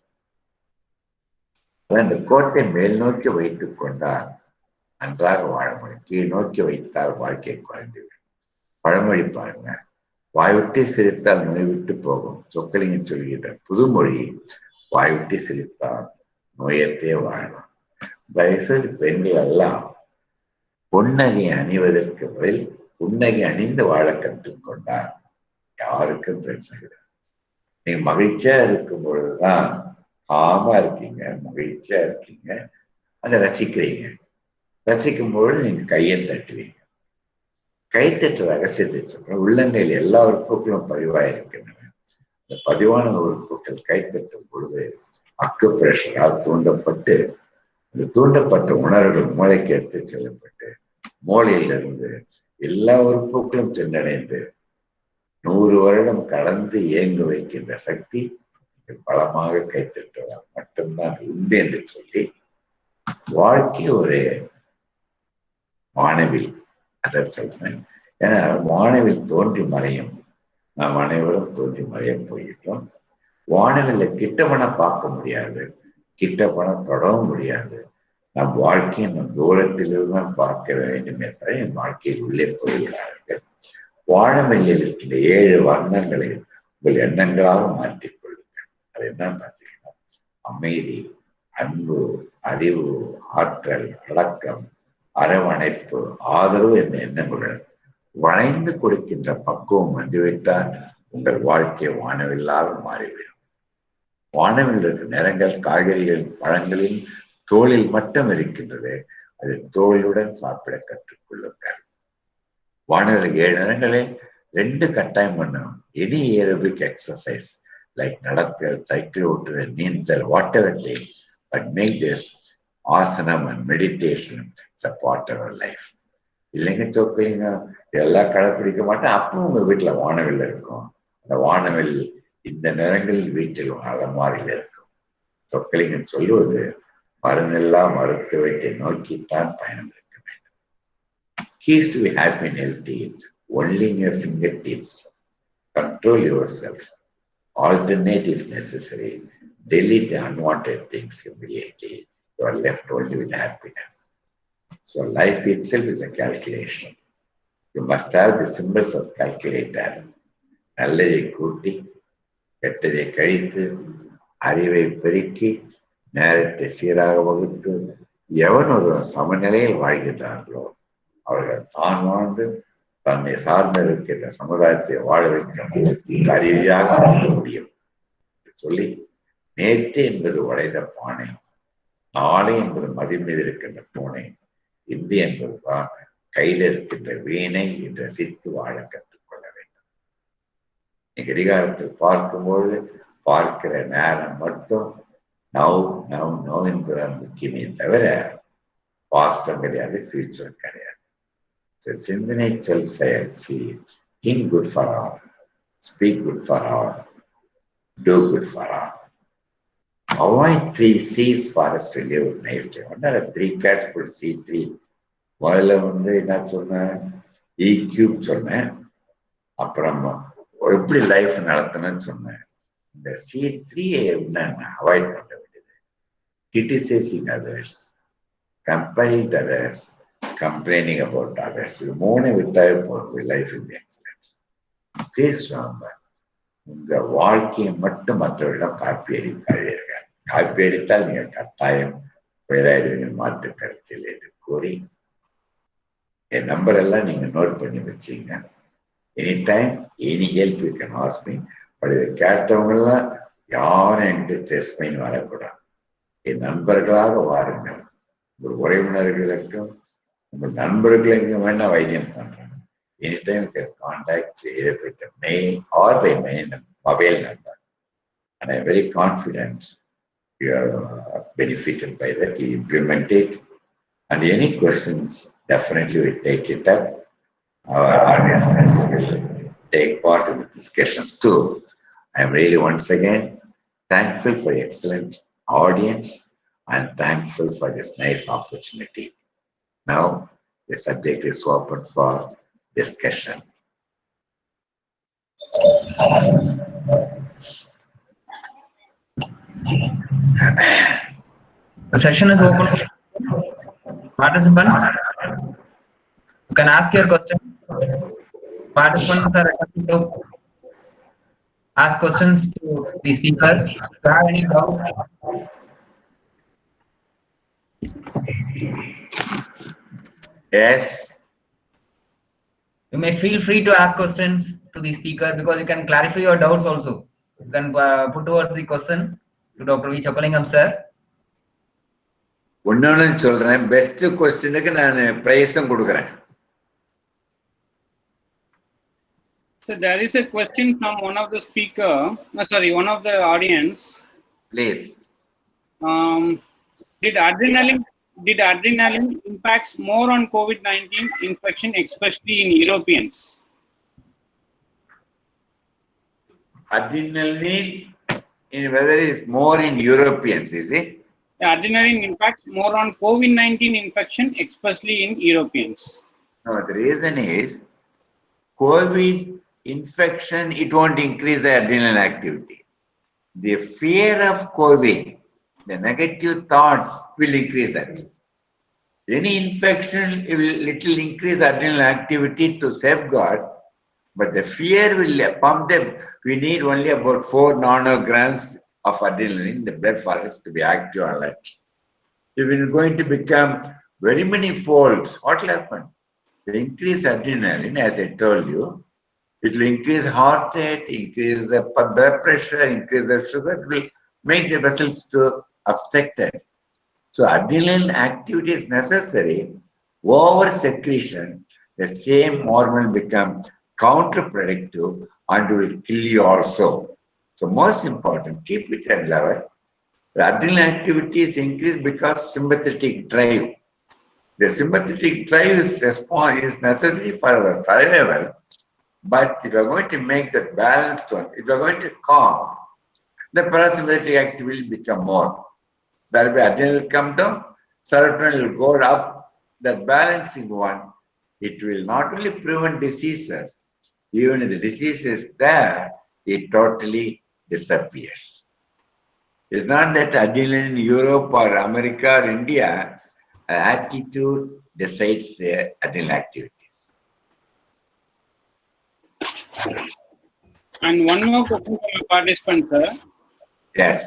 அந்த கோட்டை மேல் நோக்கி வைத்துக் கொண்டால் நன்றாக வாழ முடியும். கீழ் நோக்கி வைத்தால் வாழ்க்கை குறைந்துவிடும். பழமொழி பாருங்க, வாய்விட்டு சிரித்தால் நோய் விட்டு போகும். சொக்கலிங்கம் சொல்கின்ற புதுமொழி, வாய்விட்டு சிரித்தால் நோயத்தே வாழலாம். தயவுசெய்து பெண்கள் எல்லாம் புன்னகை அணிவதற்கு பதில் புன்னகை அணிந்து வாழ கற்றுக்கொண்டால் யாருக்கும் பிரச்சனை கிடையாது. நீங்க மகிழ்ச்சியா இருக்கும் பொழுதுதான் காமா இருக்கீங்க, மகிழ்ச்சியா இருக்கீங்க, அதை ரசிக்கிறீங்க. ரசிக்கும் பொழுது நீங்க கையை தட்டுவீங்க. கைத்தட்டு ரகசியத்தை சொல்ற உள்ளங்கையில் எல்லா உறுப்புகளும் பதிவாயிருக்கின்றன. இந்த பதிவான உறுப்புகள் கைத்தட்டும் பொழுது அக்கு பிரஷரால் தூண்டப்பட்டு இந்த தூண்டப்பட்ட உணர்வுகள் மூளைக்கு எடுத்து செல்லப்பட்டு மூளையிலிருந்து எல்லா உறுப்புகளும் சென்றடைந்து 100 வருடம் கடந்து இயங்க வைக்கின்ற சக்தி பலமாக கைத்தட்டுவதால் மட்டும்தான் உண்டு என்று சொல்லி வாழ்க்கை ஒரு வானவில், அதை சொல்றேன். ஏன்னா வானவில் தோன்றி மறையும், நாம் அனைவரும் தோன்றி மறைய போயிட்டோம். வானவில்ல கிட்ட பணம் பார்க்க முடியாது, கிட்ட பணம் தொடவும் முடியாது. நம் வாழ்க்கையை நம் தூரத்திலிருந்து தான் பார்க்க வேண்டுமே தவிர என் வாழ்க்கையில் உள்ளே போய்விடார்கள். வானவில்லில் இருக்கின்ற 7 வர்ணங்களை உங்கள் எண்ணங்களாக மாற்றிக்கொள்ளுங்கள். அது என்னன்னு பார்த்தீங்கன்னா, அமைதி, அன்பு, அறிவு, ஆற்றல், அடக்கம், அரவணைப்பு, ஆதரவு என்ற எண்ணங்களுடன் வளைந்து கொடுக்கின்ற பக்குவம் வந்துவிட்டால் உங்கள் வாழ்க்கை வானவில்லாக மாறிவிடும். வானவில் இருக்கிற நிறங்கள் காய்கறிகள் பழங்களில் தோலில் மட்டும் இருக்கின்றது. அது தோலுடன் சாப்பிட கற்றுக்கொள்ளுங்கள். வானவில் 7 நிறங்களில் 2 கட்டாயம் பண்ணும். எனி ஏரோபிக் எக்ஸசைஸ் லைக் நடத்தல், சைக்கிள் ஓட்டுதல், நீந்தல், whatever thing, but make this asanam and meditation it's a part of our life. இல்லைங்க சொக்கலிங்க இதெல்லாம் கடைப்பிடிக்க மாட்டேன், அப்பவும் உங்க வீட்டுல வானவில் இருக்கும். அந்த வானவில் இந்த நிறங்களில் வீட்டில் அலமாரியில் இருக்கும். சொக்கலிங்கம் சொல்லுவது மருந்தெல்லாம் மருத்துவத்தை நோக்கித்தான் பயணம் இருக்க வேண்டும். Keys to be happy and healthy only in your fingertips. Control yourself. Alternate if necessary. Delete the unwanted things immediately. You are left only with happiness. So life itself is a calculation. You must have the symbols of calculator. நல்லதை கூட்டி கெட்டதை கழித்து அறிவை பெருக்கி நேரத்தை சீராக வகுத்து எவன் ஒரு சமநிலையில் வாழ்கின்றார்களோ அவர்கள் தான் வாழ்ந்து தன்னை சார்ந்து இருக்கின்ற சமுதாயத்தை வாழ வைக்க அறிவியாக வாழ முடியும் சொல்லி, நேற்று என்பது உடைந்த பானை, நாளை என்பது மதி மீது இருக்கின்ற பூனை, இன்று என்பதுதான் கையில் இருக்கின்ற வீணை என்று ரசித்து வாழ கற்றுக்கொள்ள வேண்டும். கடிகாரத்தில் பார்க்கும்போது பார்க்கிற நேரம் மட்டும் நவ் நவ் நவ் என்பதுதான் முக்கியமே தவிர பாஸ்டம் கிடையாது, ஃபியூச்சர் கிடையாது. சிந்தனை சொல் செயல், think good for all, speak good for all, do good for all. Avoid 3 C's for us to live nicely. What are the 3 cats could see 3? முதல்ல என்ன சொன்னேன், EQ சொன்னேன். அப்புறம் எப்படி லைஃப் நடத்தணும்னு சொன்னேன். இந்த C3 என்னன்னு அவாய்ட் பண்ண வேண்டியது. Criticizing others, comparing to others, complaining about others. இது 3 விட்டாவே போகும், life will be excellent. Please remember, உங்க வாழ்க்கையை மட்டும் மற்றவர்களிடம் காப்பி அடிக்காதீர்கள். காப்பி அடித்தால் நீங்கள் கட்டாயம் பெயராயிடுவீர்கள், மாற்று கருத்தில் என்று கூறி என் நம்பர் எல்லாம் நீங்க நோட் பண்ணி வச்சீங்க. Anytime, any help you can ask me. But இதை கேட்டவங்கெல்லாம் யாரும் என்கிட்ட செஸ் பண்ணி வரக்கூடாது. என் நண்பர்களாக வாருங்கள். உங்கள் உறவினர்களுக்கும் உங்கள் நண்பர்களுக்கும் வேணா வைத்தியம் பண்றேன். Anytime you can contact either with the mail or by mail mobile number. And I'm very confident you are benefited by that. You implement it. And any questions, definitely we take it up. Our audience will take part in the discussions too. I'm really once again thankful for excellent audience and thankful for this nice opportunity. Now the subject is open for discussion. The session is open. Participants, you can ask your question. Participants are requested to ask questions to the speaker. If you have any doubt, Yes. you may feel free to ask questions to the speaker because you can clarify your doubts also. You can put towards the question to Dr. V. Chokkalingam sir. ஒன்னொன்னு சொல்றேன், best கொஸ்டினுக்கு நான் பிரைஸும் கொடுக்குறேன். So there is a question from one of the speaker, one of the audience. Please. Did adrenaline impacts more on COVID-19 infection, especially in Europeans? Adrenaline, whether it is more in Europeans, is it? The adrenaline impacts more on COVID-19 infection, especially in Europeans. No, the reason is COVID infection, it won't increase the adrenal activity. The fear of COVID, the negative thoughts will increase that. Any infection, it will little increase adrenal activity to safeguard, but the fear will pump them. We need only about 4 nanograms of adrenaline in the blood for us to be active alert. If it is going to become very many folds, what will happen? The increase adrenaline, as I told you, it will increase heart rate, increase the blood pressure, increase the sugar, it will make the vessels to obstructed. So adrenaline activity is necessary. Over secretion, the same hormone become counterproductive and will kill you also. So most important, keep it at level. The adrenal activity is increased because sympathetic drive. The sympathetic drive is necessary for our survival. But if you are going to make that balanced one, if you are going to calm, the parasympathetic activity will become more. That will be adrenal will come down, serotonin will go up. That balancing one, it will not only prevent diseases, even if the disease is there, it totally disappears. It's not that adrenaline in Europe or America or India, attitude decides adrenal activities. And one more question from a participant, sir. Yes.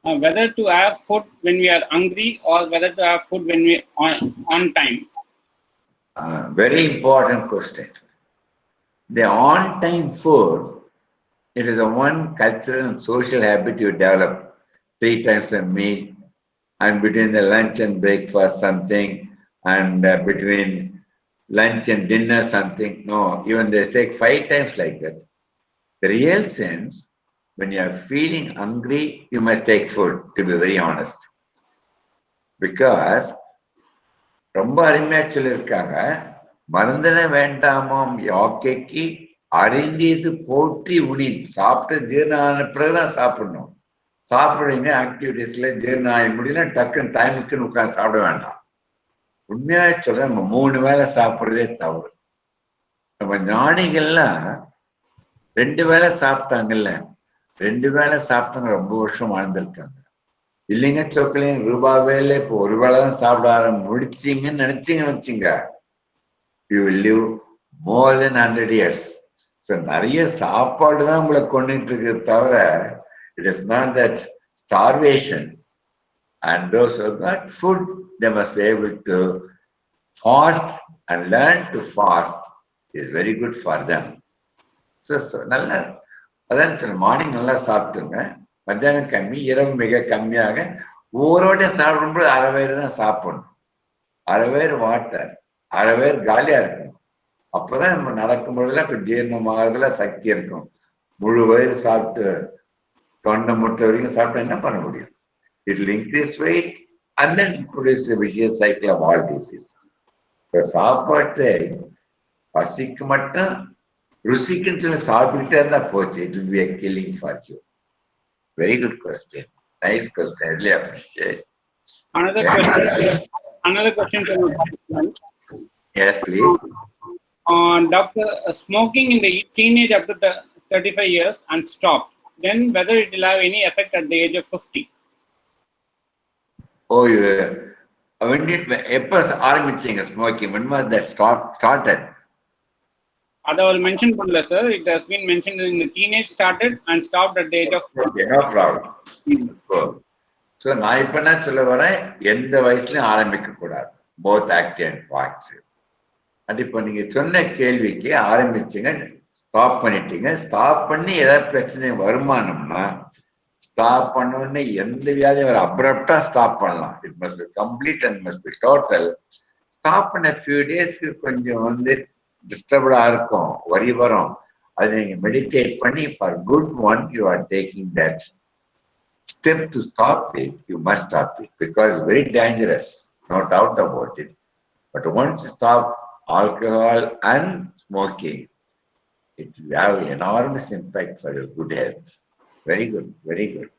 Whether to have food when we are hungry or whether to have food when we on time. Very important question. The on-time food, it is a one cultural and social habit you develop 3 times a meal, and between the lunch and breakfast something, and between lunch and dinner something. No, even they take 5 times like that. The real sense, when you are feeling hungry, you must take food, to be very honest. Because ரொம்ப அருமையா சொல்லியிருக்காங்க, மருந்தன வேண்டாமாம் யாக்கைக்கு அறிந்தது போற்றி உனின். சாப்பிட்டு ஜீரணம் ஆன பிறகுதான் சாப்பிடணும். சாப்பிடுறீங்க ஆக்டிவிட்டிஸ்ல ஜீரணம் ஆகி முடியல, டக்குன்னு டைமுக்குன்னு உட்காந்து சாப்பிட வேண்டாம். உண்மையா சொல்ல, நம்ம 3 வேளை சாப்பிடுறதே தவறு. நம்ம ஞானிகள்லாம் 2 வேளை சாப்பிட்டாங்கல்ல, 2 வேளை சாப்பிட்டாங்க, ரொம்ப வருஷம் வாழ்ந்திருக்காங்க. இல்லைங்க சொக்கலையும் ரூபாவேல இப்போ 1 வேளை தான் சாப்பிட முடிச்சிங்கன்னு நினைச்சீங்கன்னு வச்சுங்க, you will live more then 100 years. So நிறைய சாப்பாடு தான் உங்களை கொண்டுட்டு இருக்கு தவிர, it is not that starvation. And those who got food, they must be able to fast and learn to fast is very good for them. நல்லா அதான் சொன்ன மார்னிங் நல்லா சாப்பிட்டுங்க, மத்தியானம் கம்மி, இரவு மிக கம்மியாக. ஊரோட சாப்பிடும்போது அரை வயிறு தான் சாப்பிடணும், அரை வயிறு வாட்டர், அரை வயிறு காலியா இருக்கணும். அப்பதான் நம்ம நடக்கும் பொழுதுல இப்ப ஜீரணமாகறதுல சக்தி இருக்கும். முழு வயிறு சாப்பிட்டு தொண்டை முட்டை வரைக்கும் சாப்பிட்டா என்ன பண்ண முடியும்? It will increase weight and then produce a vicious cycle of all diseases. So சாப்பாட்டு பசிக்கு மட்டும் ருசிக்குன்னு சொல்லி சாப்பிட்டுட்டே இருந்தா போச்சு. It will be a killing for you. Very good question. Nice question. I really appreciate. Another question from the participant. Yes, please. Doctor, smoking in the teenage up to 35 years and stopped, then whether it will have any effect at the age of 50? Oh, when did எப்ப ஆரம்பிச்சீங்க smoking? When was that started? That was mentioned பண்ணல sir. It has been mentioned in the teenage started and stopped at the age of 50. Okay, no problem. So நான் இப்ப என்ன சொல்ல வரேன், எந்த வயசுலயும் ஆரம்பிக்க கூடாது, both active and passive. அது இப்போ நீங்க சொன்ன கேள்விக்கு ஆரம்பிச்சீங்க, ஸ்டாப் பண்ணிட்டீங்க. ஸ்டாப் பண்ணி ஏதாவது பிரச்சனை வருமானம்னா ஸ்டாப் பண்ணோடனே எந்த வியாதியும் ஒரு அப்ரப்டா ஸ்டாப் பண்ணலாம். It must be complete and must be total. Stop பண்ண ஃபியூ டேஸ்க்கு கொஞ்சம் டிஸ்டர்படா இருக்கும், வரி வரும். அது நீங்க மெடிடேட் பண்ணி for good one you are taking that step to stop it. You must stop it because it's very dangerous, no doubt about it. But once you stop alcohol and smoking, it will have enormous impact for your good health. Very good, very good.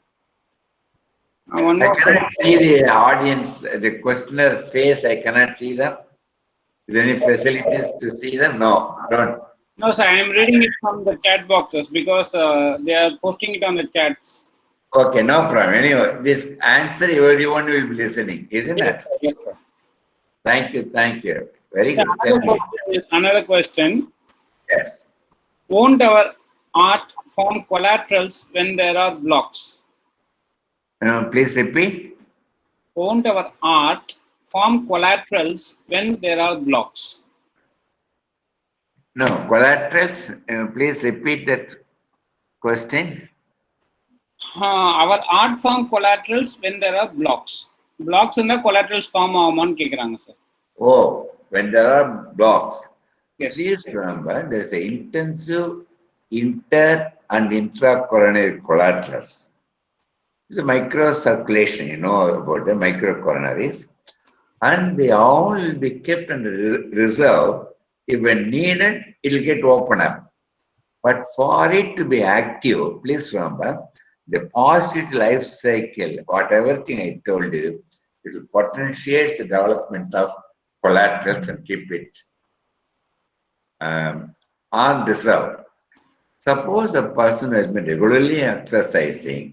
I cannot see the audience, the questioner face. I cannot see them. Is there any facilities to see them? No, don't. No sir, I am reading it from the chat boxes because they are posting it on the chats. Okay, no problem. Anyway, this answer everyone will be listening, isn't it? Yes sir. Thank you, thank you. Very So good. another question. Yes. Won't our art form collaterals when there are blocks? Please repeat. Won't our art form collaterals when there are blocks? No, collaterals. Please repeat that question. Our art form collaterals when there are blocks. Blocks in the collaterals form ஆகுமான்னு கேக்குறாங்க sir. Oh, when there are blocks. Yes. Please remember, there is an intensive inter and intracoronary collaterals. It's a microcirculation, you know about the microcoronaries, and they all will be kept under reserve. If when needed, it will get opened up. But for it to be active, please remember, the positive life cycle, whatever thing I told you, it will potentiate the development of collaterals and keep it on reserve. Suppose a person has been regularly exercising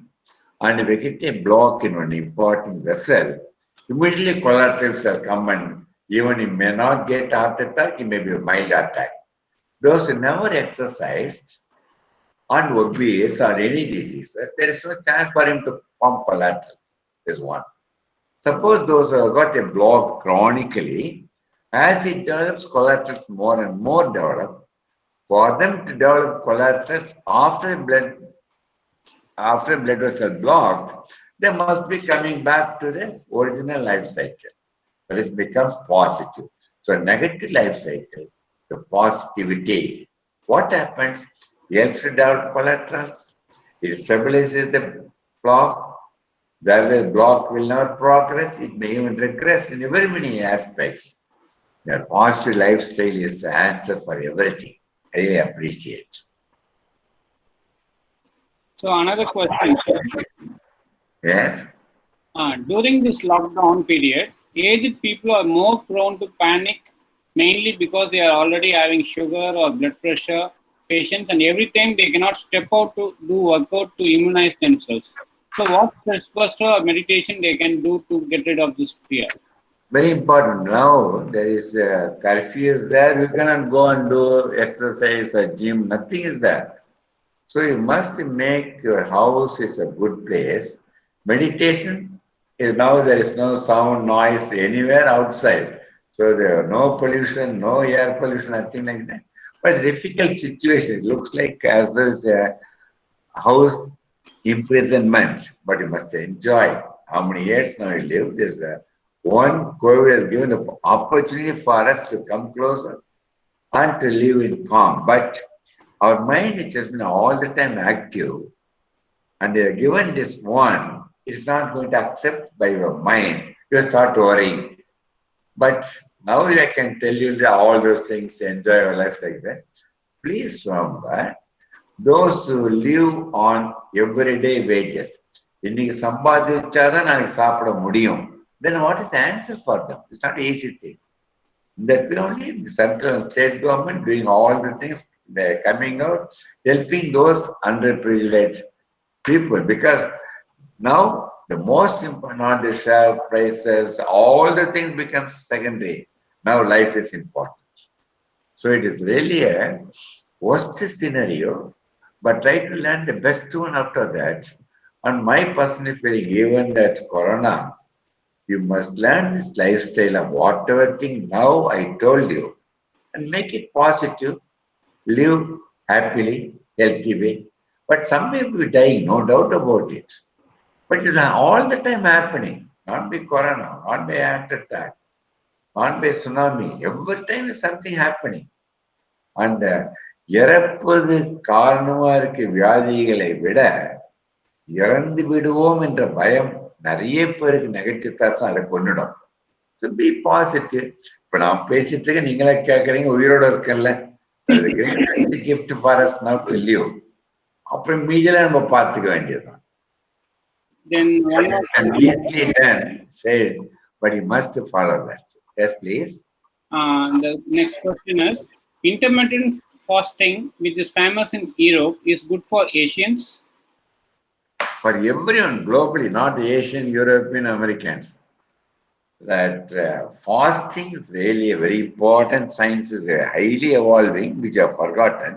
and we get a block in one important vessel, immediately collaterals will come and even he may not get heart attack, it may be a mild attack. Those who never exercised and obese or any diseases, there is no chance for him to form collaterals. Is one. Suppose those who have got a block chronically, as it develops, collaterals more and more develop. For them to develop collaterals after blood vessel blocked, they must be coming back to the original life cycle. But it becomes positive. So negative life cycle to positivity. What happens? It helps to develop collaterals. It stabilizes the block. That way, block will not progress. It may even regress in very many aspects. The positive lifestyle is the answer for everything. I really appreciate. So another question. Yes. During this lockdown period, aged people are more prone to panic, mainly because they are already having sugar or blood pressure patients, and every time they cannot step out to do workout to immunize themselves. So what first or meditation they can do to get rid of this fear? Very important. Now there is curfew is there. You cannot go and do exercise or gym. Nothing is there. So you must make your house is a good place. Meditation is now there is no sound, noise anywhere outside. So there are no pollution, no air pollution, nothing like that. But it's a difficult situation. It looks like as a house imprisonment, but you must enjoy. How many years now you live? There's one COVID has given the opportunity for us to come closer and to live in calm. But our mind, which has been all the time active, and they are given this one, it's not going to accept by your mind. You start worrying. But now I can tell you that all those things, enjoy your life like that. Please remember, those who live on everyday wages, இன்னைக்கு சம்பாதிச்சாதான் நாளைக்கு சாப்பிட முடியும். Then what is the answer for them? It's not an easy thing. That will only the central and state government doing all the things, they're coming out, helping those underprivileged people. Because now the most important, not the shares, prices, all the things become secondary. Now life is important. So it is really a worst scenario, but try to learn the best one after that. And my personal feeling, even that Corona, you must learn this lifestyle of whatever thing now I told you and make it positive, live happily, healthy way. But some may be dying, no doubt about it. But it is all the time happening, not by Corona, not by heart attack, not by tsunami. Every time is something happening. And இறப்பது காரணமா இருக்க வியாதிகளை விட இறந்து விடுவோம் என்ற பயம் நிறைய பேருக்கு நெகட்டிவ் தாட்ஸ் அதை கொண்டுடும். So B positive. இப்ப நான் பேசிட்டு இருக்க நீங்களே கேட்கறீங்க, உயிரோட இருக்கேன்ல, gift for us now to live. அப்புறம் மீதியெல்லாம் நம்ம பார்த்துக்க வேண்டியதுதான். Then one easily done, said, but you must follow that. Yes, please. The next question is, intermittent fasting, which is famous in Europe, is good for Asians? For everyone globally, not Asian, European, Americans. That fasting is really a very important. Science is highly evolving, which I have forgotten.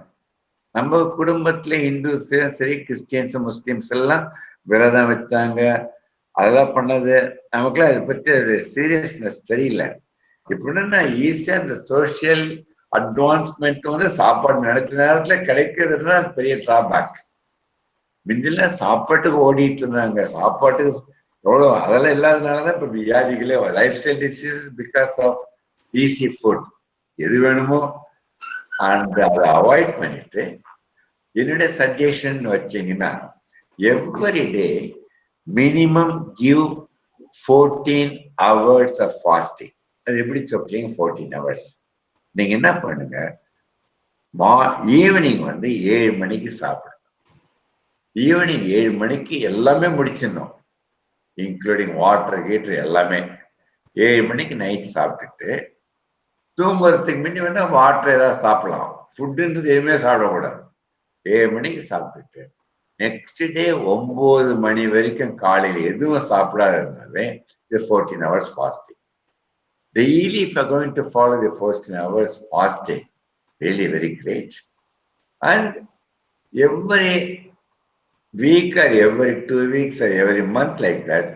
நம்ம குடும்பத்துல Hindus சரி, Christians, Muslims எல்லாம் விரதம் வச்சாங்க, அதெல்லாம் பண்ணது. நமக்குலாம் அதை பத்தி ஒரு சீரியஸ்னஸ் தெரியல. எப்படின்னா ஈஸியா இந்த சோசியல் அட்வான்ஸ்மெண்ட் வந்து சாப்பாடு நினைச்ச நேரத்துல கிடைக்கிறதுனா பெரிய டிராபேக். மிஞ்சில சாப்பாட்டுக்கு ஓடிட்டு இருந்தாங்க, சாப்பாட்டுக்கு எவ்வளோ அதெல்லாம் இல்லாதனாலதான் இப்ப வியாதிகளே lifestyle disease because of easy food. எது வேணுமோ அண்ட் அதை அவாய்ட் பண்ணிட்டு என்னுடைய சஜஷன் வச்சீங்கன்னா every day minimum give 14 hours of fasting. அது எப்படி சொல்றீங்க 14 hours? நீங்க என்ன பண்ணுங்க, ஈவினிங் வந்து 7 மணிக்கு சாப்பிடுங்க. ஈவினிங் 7 மணிக்கு எல்லாமே முடிச்சிடணும், இன்க்ளூடிங் வாட்டர் ஹீட்டர் எல்லாமே. 7 மணிக்கு நைட் சாப்பிட்டுட்டு தூங்குறதுக்கு முன்னாடி வேணா வாட்டர் ஏதாவது சாப்பிடலாம். ஃபுட்டுன்றது எதுவுமே சாப்பிடக்கூடாது. 7 மணிக்கு சாப்பிட்டுட்டு நெக்ஸ்ட் டே 9 மணி வரைக்கும் காலையில் எதுவும் சாப்பிடாத இருந்தாவே 14 hours fasting. Daily, if you are going to follow the 14 hours fasting, really very great. And every week or every 2 weeks or every month like that,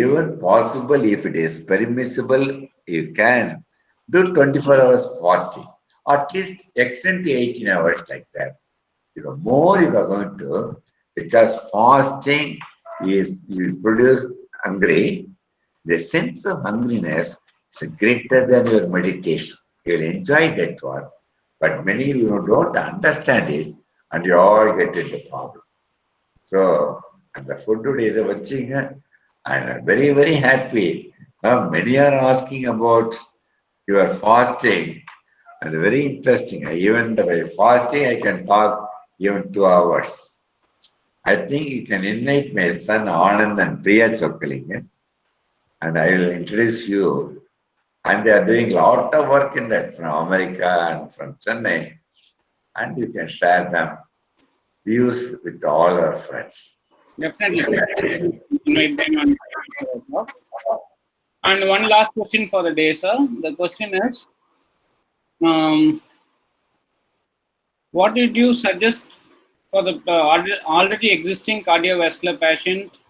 even possible, if it is permissible, you can do 24 hours fasting. At least extend to 18 hours like that. More you are going to, because fasting is, you produce hungry. The sense of hungriness is greater than your meditation. You will enjoy that one, but many of you don't understand it, and you all get into problem. So, and the food today is watching, and I'm very, very happy. Now, many are asking about your fasting, and very interesting. Even the fasting, I can talk even 2 hours. I think you can invite my son Anand and DR.V.CHOKKALINGAM, and I will introduce you. And they are doing a lot of work in that from America and from Chennai, and you can share them views with all our friends. Definitely, sir. Invite them on. And one last question for the day, sir. The question is, what did you suggest for the already existing cardiovascular patient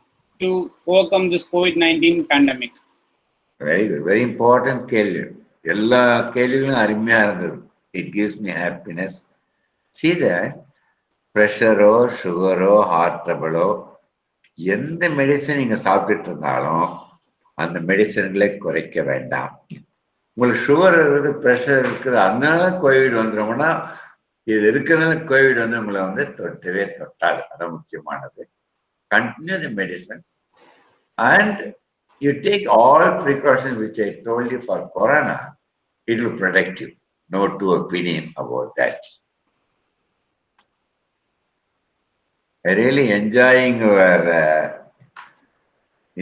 to overcome this COVID-19 pandemic? Very good, very important கேள்வி. எல்லா கேள்விகளும் அருமையா இருந்தது. It gives me happiness. See that pressure, sugar, heart trouble, எந்த medicine நீங்க சாப்பிட்டுட்டு இருந்தாலும் அந்த மெடிசன்களை குறைக்க வேண்டாம். உங்களுக்கு சுகர் இருக்குது, ப்ரெஷர் இருக்குது, அதனால கோவிட் வந்துடும்னா இது இருக்கிறதுனால கோவிட் வந்து உங்களை வந்து தொட்டவே தொட்டாது. அதான் முக்கியமானது. Continue the medicines and you take all precautions which I told you for corona. It will protect you. No two opinion about that. I really enjoying your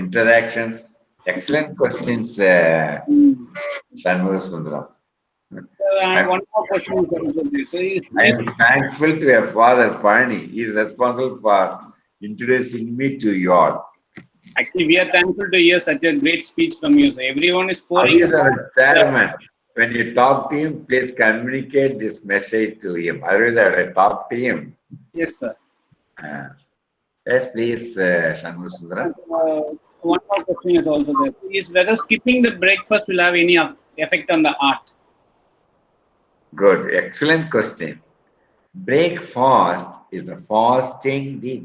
interactions. Excellent questions, Shanmugha Sundaram. One more question. So I am thankful to your father, Pani. He is responsible for introducing me to you all. Actually, we are thankful to hear such a great speech from you. So everyone is pouring. He is our chairman. When you talk to him, please communicate this message to him. Otherwise, I will talk to him. Yes, sir. Yes, please, Shanmugha Sundaram. One more question is also there. Is whether skipping the breakfast will have any effect on the heart? Good, excellent question. Break fast is a fasting, the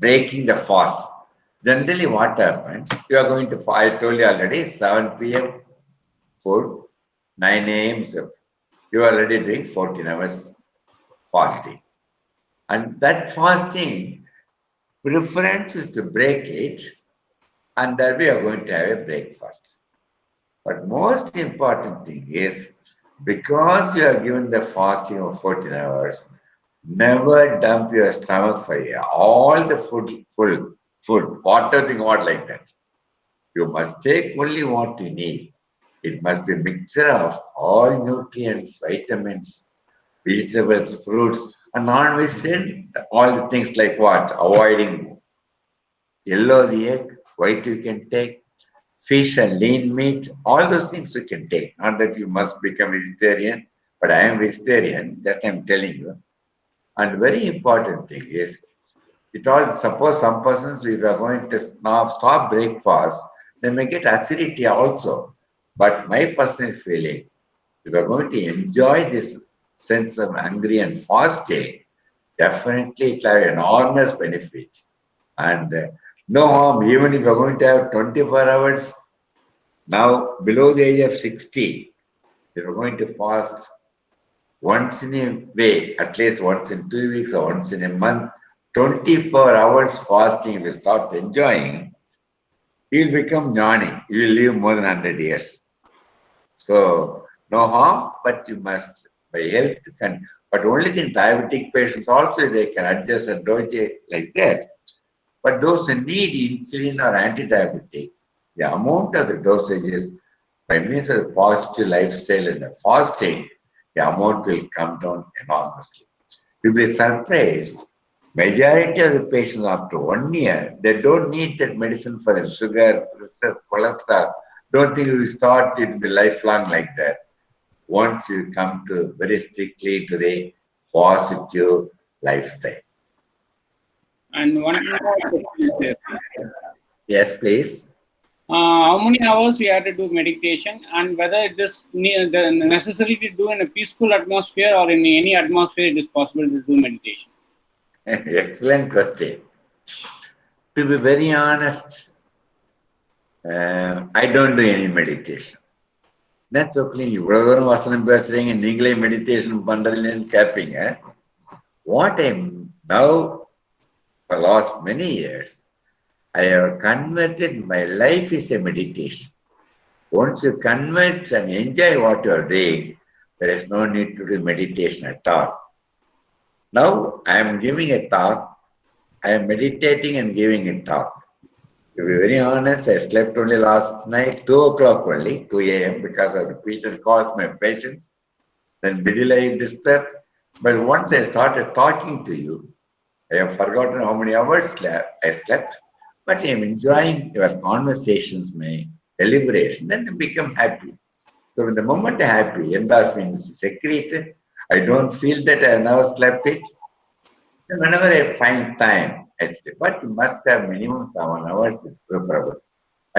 breaking the fast. Generally, what happens? You are going to, I told you already, 7 p.m. food, 9 a.m. You are already doing 14 hours fasting. And that fasting, preference is to break it, and that we are going to have a breakfast. But most important thing is, because you are given the fasting of 14 hours, never dump your stomach for all the food, whatever thing you want like that. You must take only what you need. It must be a mixture of all nutrients, vitamins, vegetables, fruits, and non-vegetarian, all the things like what? Avoiding yellow the egg, white you can take, fish and lean meat, all those things you can take. Not that you must become vegetarian, but I am vegetarian, just I am telling you. And very important thing is, it all, suppose some persons, we are going to stop breakfast, they may get acidity also. But my personal feeling, if you are going to enjoy this sense of hungry and fasting, definitely it will have enormous benefit. And no harm, even if you are going to have 24 hours, now below the age of 60, you are going to fast once in a way, at least once in 2 weeks or once in a month, 24 hours fasting, if you start enjoying, you will become jnani. You will live more than 100 years. So, no harm, but you must, by health, but only thing, diabetic patients also, they can adjust a dose like that. But those who need insulin or anti-diabetic, the amount of the dosages, by means of the positive lifestyle and the fasting, the amount will come down enormously. You'll be surprised. Majority of the patients after 1 year, they don't need that medicine for the sugar, pressure, cholesterol. Don't think you start, it will be lifelong like that. Once you come to very strictly to the positive lifestyle. And one more question is there. Yes, please. How many hours we have to do meditation, and whether it is the necessary to do in a peaceful atmosphere or in any atmosphere it is possible to do meditation? Excellent question. To be very honest, I don't do any meditation. That's okay. இவ்வளவு தூரம் வசனம் பேசுறீங்க, நீங்களே meditation பண்றதுலன்னு கேட்பீங்க. What I'm now, for the last many years, I have converted my life is a meditation. Once you convert and enjoy what you are doing, there is no need to do meditation at all. Now I am giving a talk, I am meditating and giving a talk. To be very honest, I slept only last night, 2 o'clock only, 2 a.m. because of repeated calls, my patients. Then middle I disturbed. But once I started talking to you, I have forgotten how many hours I slept. But I am enjoying your conversations, my deliberation, then I become happy. So when the moment I'm happy, endorphins secreted, I don't feel that I have never slept it. And whenever I find time, I sleep. But you must have minimum 7 hours is preferable.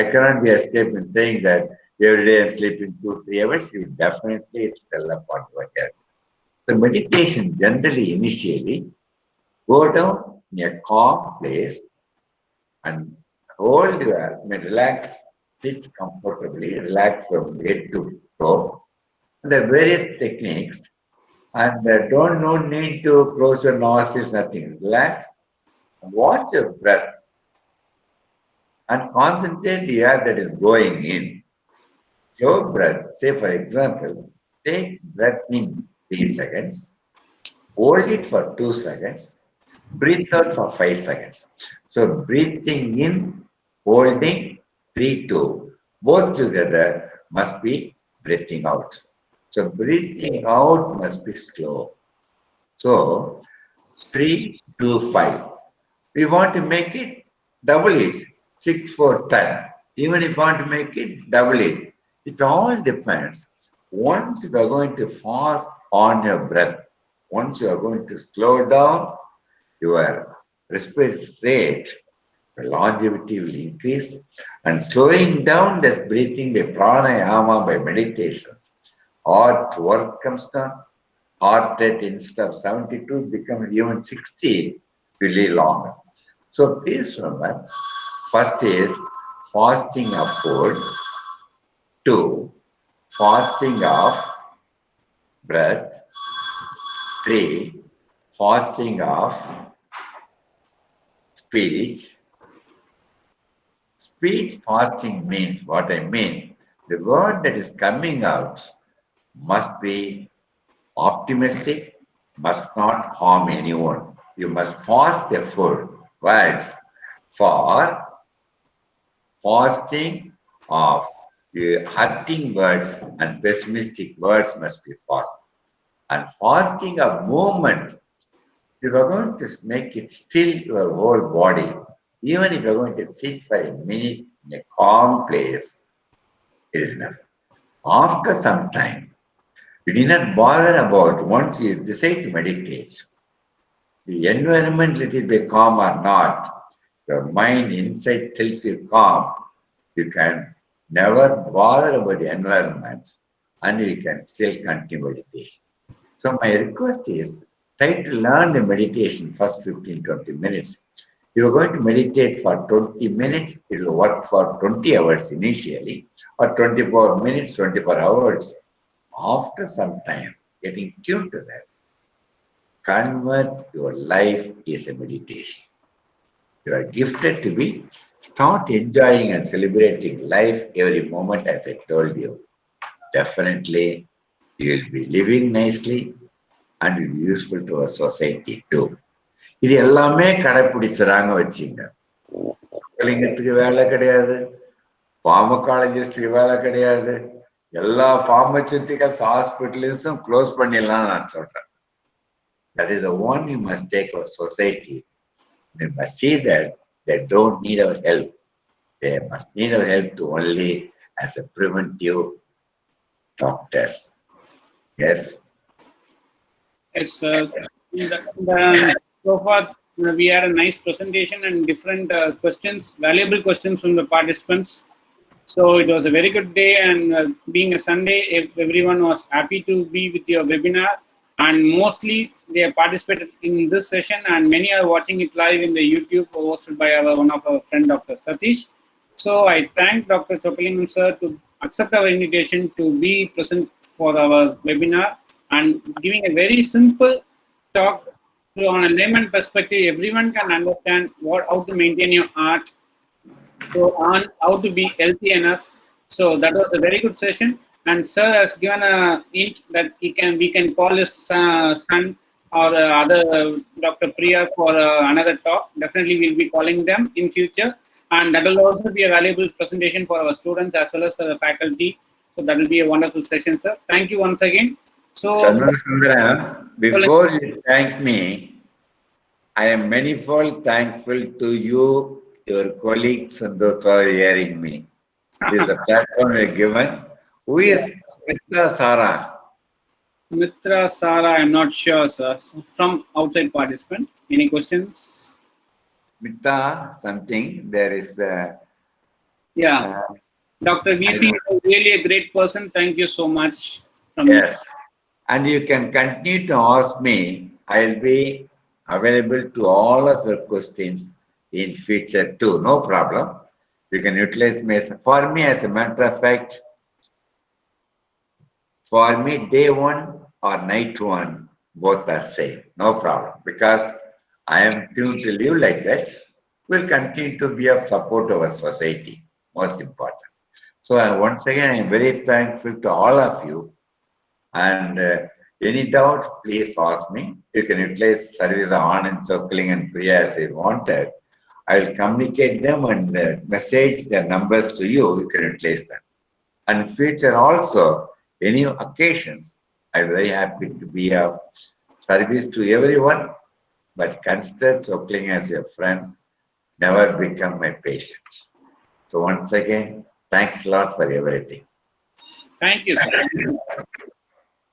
I cannot be escaped in saying that every day I'm sleeping 2-3 hours, you definitely tell upon your health. The meditation generally initially go down in a calm place and hold your, relax, sit comfortably, relax from head to toe. There are various techniques, and don't no need to close your nostrils, nothing. Relax, watch your breath, and concentrate the air that is going in. Your breath, say for example, take breath in 3 seconds, hold it for 2 seconds, breathe out for 5 seconds. So breathing in, holding 3, 2. Both together must be breathing out. So breathing out must be slow. So 3, 2, 5. We want to make it double it, 6, 4, 10. Even if you want to make it double it, it all depends. Once you are going to fast on your breath, once you are going to slow down your respiratory rate, the longevity will increase. And slowing down this breathing by pranayama, by meditations, heart work comes down, heart rate instead of 72 becomes even 60, really longer. So please remember, first is fasting of food, 2, fasting of breath, 3, fasting of speech. Speech fasting means what I mean. The word that is coming out must be optimistic, must not harm anyone. You must fast the food words for fasting of hurting words and pessimistic words must be fast. And fasting of movement, you are going to make it still your whole body. Even if you're going to sit for a minute in a calm place, it is enough. After some time, you need not bother about once you decide to meditate. The environment let it be calm or not. Your mind inside tells you calm. You can never bother about the environment and you can still continue meditation. So my request is try to learn the meditation first 15-20 minutes. You are going to meditate for 20 minutes, it will work for 20 hours initially, or 24 minutes, 24 hours. After some time, getting tuned to that, convert your life is a meditation. You are gifted to be, start enjoying and celebrating life every moment as I told you. Definitely, you will be living nicely and will be useful to our society too. இது எல்லாமே கடைப்பிடிச்சுறாங்க வச்சுங்க. சொக்கலிங்கத்துக்கு வேலை கிடையாது, பார்மகாலஜிஸ்டுக்கு வேலை கிடையாது, எல்லா pharmaceuticals ஹாஸ்பிட்டல்ஸும் close பண்ணிடலாம் நான் சொல்றேன். That is the one you must take our society. We must see that they don't need our help. They must need our help to only as a preventive doctors. Yes. Yes, so far we had a nice presentation and different questions, valuable questions from the participants. So it was a very good day, and being a Sunday, everyone was happy to be with your webinar, and mostly they have participated in this session, and many are watching it live in the YouTube hosted by one of our friend, Dr. Satish. So I thank Dr. Chokkalingam sir to accept our invitation to be present for our webinar and giving a very simple talk. So on a layman perspective, everyone can understand how to maintain your heart, so on how to be healthy enough. So that was a very good session, and sir has given a hint that we can call his son or other Dr. Priya for another talk. Definitely we'll be calling them in future, and that will also be a valuable presentation for our students as well as for the faculty. So that will be a wonderful session, sir. Thank you once again. So Chandra, before you thank me, I am manifold thankful to you, your colleagues, and those who are hearing me. This is a platform you are given. Who is Mitra Sara? Mitra Sara, I'm not sure, sir. From outside participant. Any questions? Mitra something. There is. Yeah. Dr. VC is really a great person. Thank you so much. Yes. And you can continue to ask me. I'll be available to all of your questions in future too. No problem. You can utilize me. For me, as a matter of fact, for me, day one or night one, both are same. No problem. Because I am tuned to live like that. Will continue to be of support to our society. Most important. So once again, I am very thankful to all of you. And any doubt, please ask me. You can utilize service on and circling and Priya as you wanted. I will communicate them and message their numbers to you. You can utilize them. And future also, any occasions, I'm very happy to be of service to everyone. But consider Chokling as your friend. Never become my patient. So once again, thanks a lot for everything. Thank you, sir.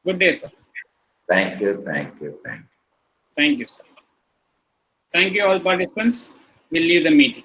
Good day, sir. Thank you, thank you, thank you. Thank you, sir. Thank you, all participants. We'll leave the meeting.